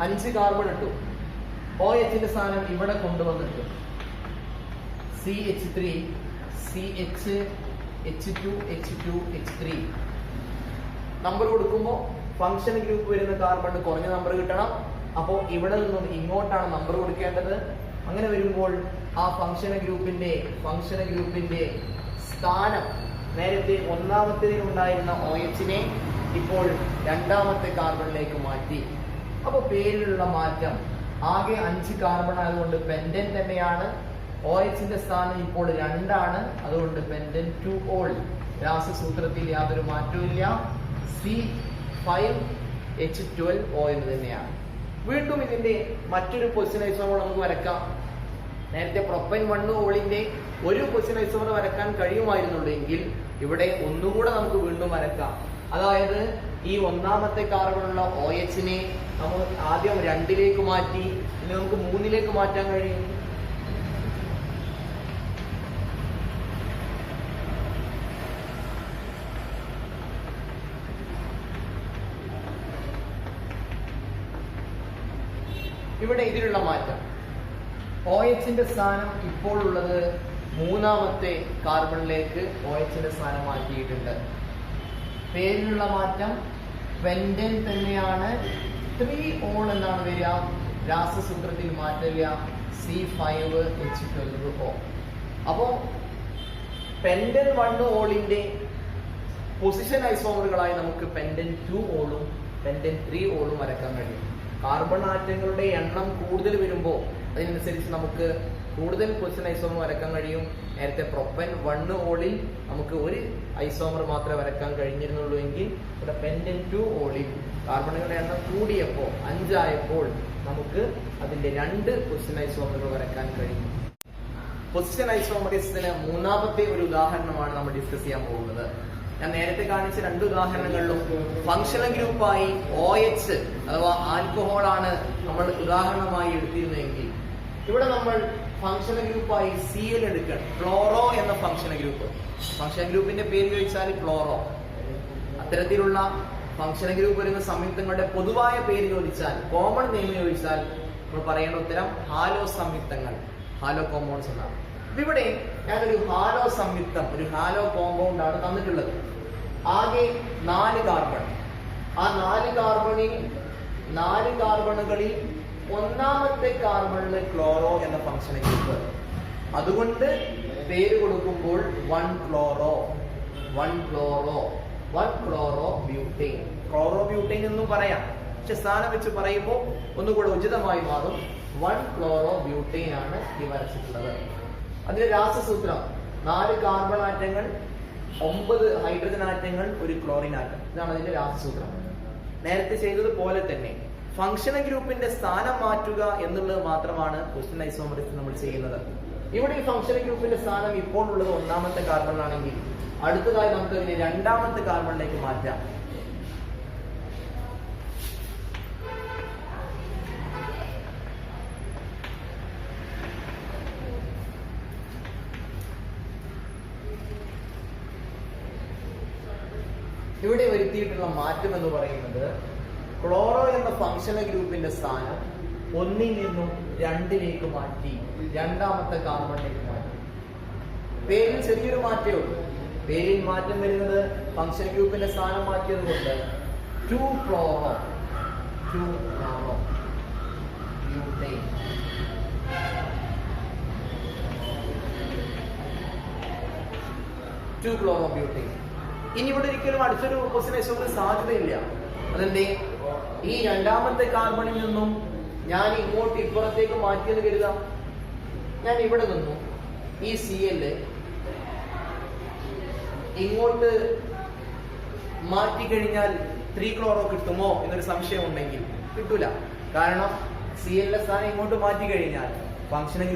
5 കാർബൺ ഇട്ടു. OH ന്റെ സ്ഥാനം ഇവിടെ കൊണ്ടുവന്നിട്ടു. CH3, CH, H2, H2, H3. Number കൊടുക്കുമ്പോൾ ഫംഗ്ഷൻ ഗ്രൂപ്പ് വരുന്ന കാർബണിന് കുറഞ്ഞ നമ്പർ കിട്ടണം. അപ്പോൾ ഇവിടെ നിന്നും ഇങ്ങോട്ടാണ് നമ്പർ കൊടുക്കേണ്ടത്. അങ്ങനെ വരുമ്പോൾ ആ ഫംഗ്ഷൻ ഗ്രൂപ്പിന്റെ സ്ഥാനം നേരത്തെ ഒന്നാമത്തേതിൽ ഉണ്ടായിരുന്ന OH നെ ഇപ്പോൾ രണ്ടാമത്തെ കാർബണിലേക്ക് മാറ്റി. അപ്പോൾ പേരിലുള്ള മാറ്റം, ആകെ 5 കാർബൺ ആയതുകൊണ്ട് പെന്റൻ തന്നെയാണ്. OH ന്റെ സ്ഥാനം ഇപ്പോൾ 2 ആണ്, അതുകൊണ്ട് പെന്റൻ 2 ഓൾ. രാസസൂത്രത്തിൽ യാതൊരു മാറ്റവും ഇല്ല. C5H12O എന്ന് തന്നെയാണ്. വീണ്ടും ഇതിന്റെ മറ്റൊരു പൊസിഷൻ ഐസോമർ നമുക്ക് വരക്കാം. നേരത്തെ പ്രൊപ്പൻ 1 ഓളിന്റെ ഒരു പൊസിഷൻ ഐസോമർ വരക്കാൻ കഴിയുമായിരുന്നുള്ളൂ എങ്കിൽ ഇവിടെ ഒന്നുകൂടെ നമുക്ക് വീണ്ടും വരക്കാം. അതായത് ഈ ഒന്നാമത്തെ കാർബണുള്ള OH നെ നമ്മൾ ആദ്യം 2 മാറ്റി, ഇനി നമുക്ക് 3 മാറ്റാൻ കഴിയും. ഇവിടെ ഇതിലുള്ള മാറ്റം, OH ന്റെ സ്ഥാനം ഇപ്പോൾ ഉള്ളത് 3ാമത്തെ കാർബണിലേക്ക് OH ന്റെ സ്ഥാനം മാറ്റിയിട്ടുണ്ട്. പേരിലുള്ള മാറ്റം പെന്റൻ തന്നെയാണ്. 3 ഓൾ എന്നാണ് വരിക. രാസസൂത്രത്തിൽ മാറ്റില്ല. C5H12O. അപ്പോ പെന്റൻ 1 ഓളിന്റെ പൊസിഷൻ ഐസോമറുകളായി നമുക്ക് പെന്റൻ 2 ഓളും പെന്റൻ 3 ഓളും വരക്കാൻ കഴിയും. കാർബൺ ആറ്റങ്ങളുടെ എണ്ണം കൂടുതൽ വരുമ്പോൾ അതിനനുസരിച്ച് നമുക്ക് കൂടുതൽ പൊസിഷൻ ഐസോമർ വരക്കാൻ കഴിയും. നേരത്തെ പ്രൊപ്പൻ 1 ഓളിൽ നമുക്ക് ഒരു ഐസോമർ മാത്രമേ വരക്കാൻ കഴിഞ്ഞിരുന്നുള്ളൂ എങ്കിൽ ഇവിടെ പെന്റൻ 2 ഓളിൽ കാർബണുകളുടെ എണ്ണം കൂടിയപ്പോൾ 5 ആയപ്പോൾ നമുക്ക് അതിന്റെ 2 പൊസിഷൻ ഐസോമറുകൾ വരക്കാൻ കഴിയും. പൊസിഷൻ ഐസോമറിസത്തിന് 3ാമത്തെ ഒരു ഉദാഹരണമാണ് നമ്മൾ ഡിസ്കസ് ചെയ്യാൻ പോകുന്നത്. ഞാൻ നേരത്തെ കാണിച്ച 2 ഉദാഹരണങ്ങളിലും ഫങ്ഷണൽ ഗ്രൂപ്പായി OH അഥവാ ആൽക്കഹോൾ ആണ് നമ്മൾ ഉദാഹരണമായി എടുത്തിരുന്നതെങ്കിൽ ഇവിടെ നമ്മൾ ഫങ്ഷണൽ ഗ്രൂപ്പായി Cl എടുക്കണം. ക്ലോറോ എന്ന ഫങ്ഷണൽ ഗ്രൂപ്പ്. ഫങ്ഷണൽ ഗ്രൂപ്പിന്റെ പേര് ചോദിച്ചാൽ ക്ലോറോ. അത്തരത്തിലുള്ള ഫങ്ഷണൽ ഗ്രൂപ്പ് വരുന്ന സംയുക്തങ്ങളുടെ പൊതുവായ പേര് ചോദിച്ചാൽ, കോമൺ നെയിം ചോദിച്ചാൽ നമ്മൾ പറയേണ്ട ഉത്തരം ഹാലോ സംയുക്തങ്ങൾ, ഹാലോ കോമ്പൗണ്ട്സ് എന്നാണ്. ഇവിടെ ഞാനൊരു ഹാലോ സംയുക്തം, ഒരു ഹാലോ കോമ്പൗണ്ട് ആണ് തന്നിട്ടുള്ളത്. ആകെ 4 കാർബൺ. ആ 4 കാർബണുകളിൽ ഒന്നാമത്തെ കാർബണില് ക്ലോറോ എന്ന ഫങ്ഷണൽ ഗ്രൂപ്പ്. അതുകൊണ്ട് പേര് കൊടുക്കുമ്പോൾ 1 ക്ലോറോ ബ്യൂട്ടൈൻ. ക്ലോറോ ബ്യൂട്ടൈൻ എന്നും പറയാം, പക്ഷെ സ്ഥാനം വെച്ച് പറയുമ്പോൾ ഒന്നുകൂടെ ഉചിതമായി മാറും. 1 ക്ലോറോ ബ്യൂട്ടൈൻ ആണ് ഈ വരച്ചിട്ടുള്ളത്. അതിന്റെ രാസസൂത്രം 4 കാർബൺ ആറ്റങ്ങൾ, 9 ഹൈഡ്രജൻ ആറ്റങ്ങൾ, 1 ക്ലോറിൻ ആറ്റം. ഇതാണ് അതിന്റെ രാസസൂത്രം. നേരത്തെ ചെയ്തതുപോലെ തന്നെ ഫങ്ഷണൽ ഗ്രൂപ്പിന്റെ സ്ഥാനം മാറ്റുക എന്നുള്ളത് മാത്രമാണ് ക്വസ്റ്റ്യൻ ഐസോമറിസം നമ്മൾ ചെയ്യുന്നത്. ഇവിടെ ഈ ഫങ്ഷണൽ ഗ്രൂപ്പിന്റെ സ്ഥാനം ഇപ്പോൾ ഉള്ളത് 1ാമത്തെ കാർബണിലാണെങ്കിൽ അടുത്തതായി നമുക്ക് അതിനെ 2ാമത്തെ കാർബണിലേക്ക് മാറ്റാം. ഇവിടെ വരുത്തിയിട്ടുള്ള മാറ്റം എന്ന് പറയുന്നത് ക്ലോറോ എന്ന ഫങ്ഷണൽ ഗ്രൂപ്പിന്റെ സ്ഥാനം 1ൽ നിന്നും 2ലേക്ക് മാറ്റി, 2ാമത്തെ കാർബണിലേക്ക് മാറ്റി. പേരിൽ ചെറിയൊരു മാറ്റമേ ഉള്ളൂ. പേരിൽ മാറ്റം വരുന്നത് ഫങ്ഷണൽ ഗ്രൂപ്പിന്റെ സ്ഥാനം മാറ്റിയത് കൊണ്ട് 2 ക്ലോറോ ബ്യൂട്ടൈൻ. ഇനി ഇവിടെ ഒരിക്കലും അടുത്തൊരു ക്വസ്റ്റ്യൻ ഐസോമറിസം സാധ്യതയില്ല. അതെന്തേ? ഈ 2ാമത്തെ കാർബണിൽ നിന്നും ഞാൻ ഇങ്ങോട്ട് ഇപ്പുറത്തേക്ക് മാറ്റിയെന്ന് കരുതാം. ഞാൻ ഇവിടെ നിന്നു ഈ Cl ഇങ്ങോട്ട് മാറ്റിക്കഴിഞ്ഞാൽ 3 ക്ലോറോ കിട്ടുമോ എന്നൊരു സംശയം ഉണ്ടെങ്കിൽ കിട്ടൂല. കാരണം Cl സ്ഥാനം ഇങ്ങോട്ട് മാറ്റി കഴിഞ്ഞാൽ ഫങ്ഷണൽ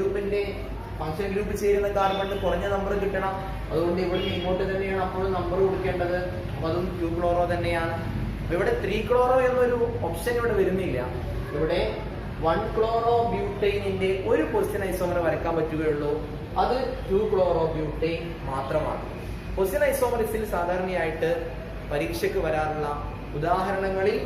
ഗ്രൂപ്പ് ചേരുന്ന കാർബണിന് കുറഞ്ഞ നമ്പർ കിട്ടണം. അതുകൊണ്ട് ഇവിടെ ഇങ്ങോട്ട് തന്നെയാണ് അപ്പോഴും നമ്പർ കൊടുക്കേണ്ടത്. അപ്പൊ അതും 2 ക്ലോറോ തന്നെയാണ്. ഇവിടെ 3 ക്ലോറോ എന്നൊരു ഓപ്ഷൻ ഇവിടെ വരുന്നില്ല. ഇവിടെ 1 ക്ലോറോ ബ്യൂട്ടൈനിന്റെ ഒരു ക്വസ്റ്റ്യൻ ഐസോമർ വരയ്ക്കാൻ പറ്റുകയുള്ളൂ. അത് 2 ക്ലോറോ ബ്യൂട്ടൈൻ മാത്രമാണ്. ക്വസ്റ്റ്യൻ ഐസോമറിസിൽ സാധാരണയായിട്ട് പരീക്ഷയ്ക്ക് വരാറുള്ള ഉദാഹരണങ്ങളിൽ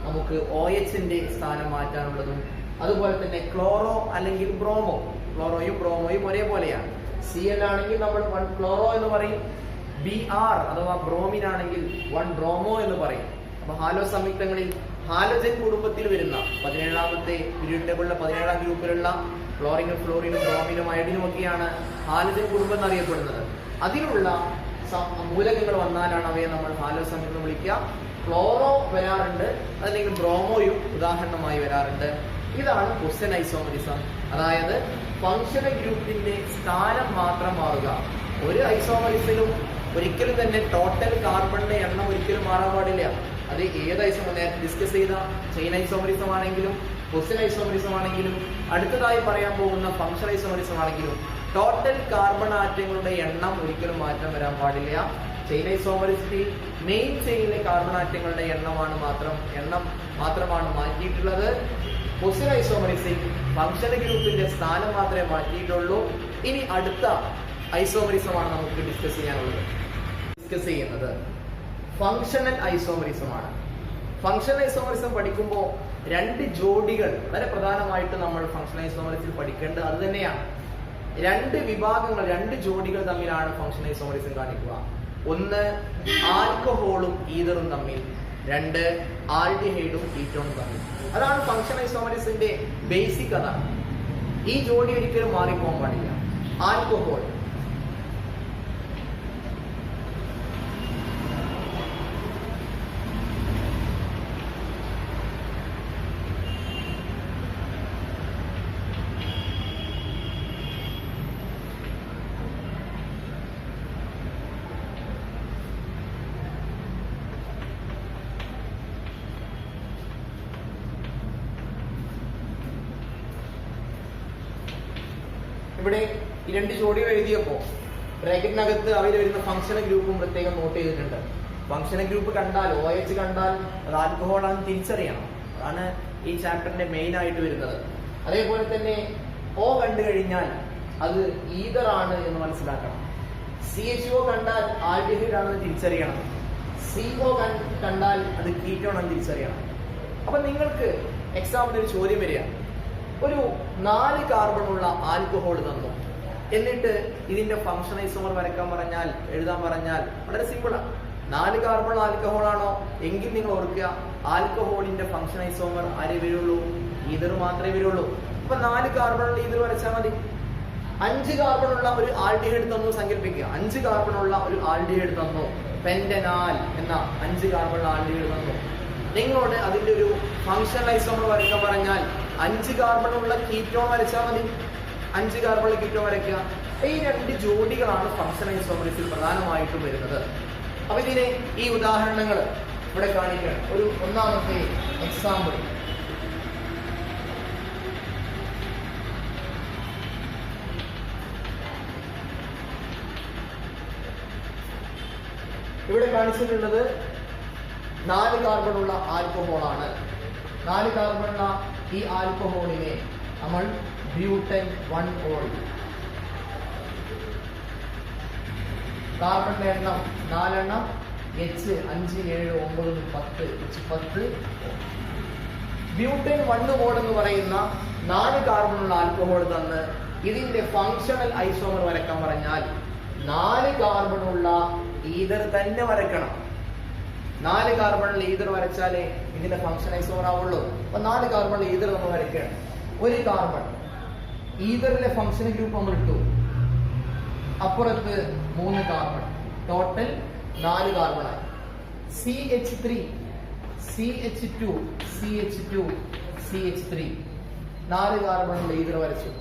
നമുക്ക് OHന്റെ സ്ഥാനം മാറ്റാനുള്ളതും അതുപോലെ തന്നെ ക്ലോറോ അല്ലെങ്കിൽ ബ്രോമോ, ക്ലോറോയും ബ്രോമോയും ഒരേപോലെയാണ്. Cl ആണെങ്കിൽ നമ്മൾ 1 ക്ലോറോ എന്ന് പറയും. Br അഥവാ ബ്രോമിൻ ആണെങ്കിൽ 1 ബ്രോമോ എന്ന് പറയും. അപ്പൊ ഹാലോ സംയുക്തങ്ങളിൽ ഹാലോജൻ കുടുംബത്തിൽ വരുന്ന 17ാമത്തെ പീരിയോഡിക് ടേബിളിലെ 17ാം ഗ്രൂപ്പിലുള്ള ക്ലോറിനും ഫ്ലോറിനും ബ്രോമിനും അയഡിനും ഒക്കെയാണ് ഹാലോജൻ കുടുംബം എന്നറിയപ്പെടുന്നത്. അതിലുള്ള മൂലകങ്ങൾ വന്നാലാണ് അവയെ നമ്മൾ ഹാലോ സംയുക്തം വിളിക്കുക. ക്ലോറോ വരാറുണ്ട്, അതല്ലെങ്കിൽ ബ്രോമോയും ഉദാഹരണമായി വരാറുണ്ട്. ഇതാണ് ക്വസ്റ്റ്യൻ ഐസോമറിസം. അതായത് ഫങ്ഷണൽ ഗ്രൂപ്പിന്റെ സ്ഥാനം മാത്രം മാറുക. ഒരു ഐസോമറിസിലും ഒരിക്കലും തന്നെ ടോട്ടൽ കാർബണിന്റെ എണ്ണം ഒരിക്കലും മാറാൻ പാടില്ല. അത് ഏത് ഐസോമർ നേരത്തെ ഡിസ്കസ് ചെയ്ത ചെയിൻ ഐസോമറിസം ആണെങ്കിലും ക്വസ്റ്റ്യൻ ഐസോമറിസം ആണെങ്കിലും അടുത്തതായി പറയാൻ പോകുന്ന ഫങ്ഷണൽ ഐസോമറിസം ആണെങ്കിലും ടോട്ടൽ കാർബൺ ആറ്റങ്ങളുടെ എണ്ണം ഒരിക്കലും മാറ്റം വരാൻ പാടില്ല. ചെയിൻ ഐസോമറിസത്തിൽ മെയിൻ ചെയിനിലെ കാർബൺ ആറ്റങ്ങളുടെ എണ്ണം മാത്രമാണ് മാറ്റിയിട്ടുള്ളത്. ക്വസ്റ്റ്യൻ ഐസോമറിസിൽ ഫങ്ഷണൽ ഗ്രൂപ്പിന്റെ സ്ഥാനം മാത്രമേ മാറ്റിയിട്ടുള്ളൂ. ഇനി അടുത്ത ഐസോമറിസമാണ് നമുക്ക് ഡിസ്കസ് ചെയ്യുന്നത് ഫങ്ഷണൽ ഐസോമറിസമാണ്. ഫങ്ഷണൽ ഐസോമറിസം പഠിക്കുമ്പോൾ 2 ജോഡികൾ വളരെ പ്രധാനമായിട്ട് നമ്മൾ ഫങ്ഷണൽ ഐസോമറിസിൽ പഠിക്കേണ്ടത് അത് തന്നെയാണ്. 2 വിഭാഗങ്ങൾ, 2 ജോഡികൾ തമ്മിലാണ് ഫങ്ഷണൽ ഐസോമറിസം കാണിക്കുക. ഒന്ന് ആൽക്കഹോളും ഈതറും തമ്മിൽ, 2 ആൽഡിഹൈഡും കീറ്റോണും തമ്മിൽ. അതാണ് ഫങ്ഷണൽ ഐസോമറിസത്തിന്റെ ബേസിക്. അതാണ്. ഈ ജോഡി ഒരിക്കലും മാറിപ്പോകാൻ പാടില്ല. ആൽക്കഹോൾ ഇവിടെ ഈ 2 ജോഡികൾ എഴുതിയപ്പോ ബ്രാക്കറ്റിനകത്ത് അവയിൽ വരുന്ന ഫംഗ്ഷണൽ ഗ്രൂപ്പും പ്രത്യേകം നോട്ട് ചെയ്തിട്ടുണ്ട്. ഫംഗ്ഷണൽ ഗ്രൂപ്പ് കണ്ടാൽ OH കണ്ടാൽ അത് ആൽക്കഹോൾ ആണെന്ന് തിരിച്ചറിയണം. അതാണ് ഈ ചാപ്റ്ററിന്റെ മെയിൻ ആയിട്ട് വരുന്നത്. അതേപോലെ തന്നെ O കണ്ടു കഴിഞ്ഞാൽ അത് ഈതർ ആണ് എന്ന് മനസ്സിലാക്കണം. CHO കണ്ടാൽ ആൽഡിഹൈഡ് ആണെന്ന് തിരിച്ചറിയണം. CO കണ്ടാൽ അത് കീറ്റോൺ ആണെന്ന് തിരിച്ചറിയണം. അപ്പൊ നിങ്ങൾക്ക് എക്സാമിന് ഒരു ചോദ്യം വരിക, ഒരു 4 കാർബണുള്ള ആൽക്കഹോൾ തന്നു, എന്നിട്ട് ഇതിന്റെ ഫംഗ്ഷൻ ഐസോമർ വരക്കാൻ പറഞ്ഞാൽ, എഴുതാൻ പറഞ്ഞാൽ വളരെ സിമ്പിളാണ്. 4 കാർബൺ ആൽക്കഹോൾ ആണോ എങ്കിൽ നിങ്ങൾ ഓർക്കുക, ആൽക്കഹോളിന്റെ ഫംഗ്ഷൻ ഐസോമർ ആരേ വരുള്ളൂ? ഈതർ മാത്രമേ വരുള്ളൂ. അപ്പൊ 4 കാർബണുള്ള ഈതർ വരച്ചാൽ മതി. 5 കാർബണുള്ള ഒരു ആൽഡിഹൈഡ് തന്നു സങ്കല്പിക്കുക. 5 കാർബണുള്ള ഒരു ആൽഡിഹൈഡ് തന്നു, പെന്റനാൽ എന്ന 5 കാർബണുള്ള ആൽഡിഹൈഡ് തന്നു. നിങ്ങളോട് അതിന്റെ ഒരു ഫംഗ്ഷൻ ഐസോമർ വരയ്ക്കാൻ പറഞ്ഞാൽ 5 കാർബണുള്ള കീറ്റോൺ വരച്ചാൽ മതി. 5 കാർബണുള്ള കീറ്റോൺ വരയ്ക്കുക. ഈ 2 ജോഡികളാണ് ഫംഗ്ഷൻ ഐസോമറിൽ പ്രധാനമായിട്ടും വരുന്നത്. അപ്പൊ ഇതിനെ ഈ ഉദാഹരണങ്ങൾ ഇവിടെ കാണിക്കണം. ഒരു ഒന്നാമത്തെ എക്സാമ്പിൾ, ഇവിടെ കാണിച്ചിട്ടുള്ളത് 4 കാർബണുള്ള ആൽക്കഹോളാണ്. 4 കാർബണുള്ള ഈ ആൽക്കഹോളിനെ നമ്മൾ ബ്യൂട്ടൻ 1-ol, കാർബണിന്റെ എണ്ണം 4 എണ്ണം, H 5 7 9 10 H10. ബ്യൂട്ടൻ 1-ol എന്ന് പറയുന്ന 4 കാർബണുള്ള ആൽക്കഹോൾ തന്ന് ഇതിന്റെ ഫങ്ഷണൽ ഐസോമർ വരക്കാൻ പറഞ്ഞാൽ 4 കാർബണുള്ള ഈതർ തന്നെ വരക്കണം. 4 കാർബണിൽ ഈതർ വരച്ചാലേ ഇതിന്റെ ഫംഗ്ഷൻ ഐസോമർ ആവുള്ളൂ. അപ്പൊ 4 കാർബണിൽ ഈതർ നമ്മൾ വരയ്ക്കണം. ഒരു കാർബൺ ഈതറിലെ ഫംഗ്ഷൻ ഗ്രൂപ്പ് നമ്മൾ ഇട്ടു, അപ്പുറത്ത് 3 കാർബൺ, ടോട്ടൽ 4 കാർബണായി. CH3 CH2 CH2 CH3 4 കാർബണിൽ ഈതർ വരച്ചു.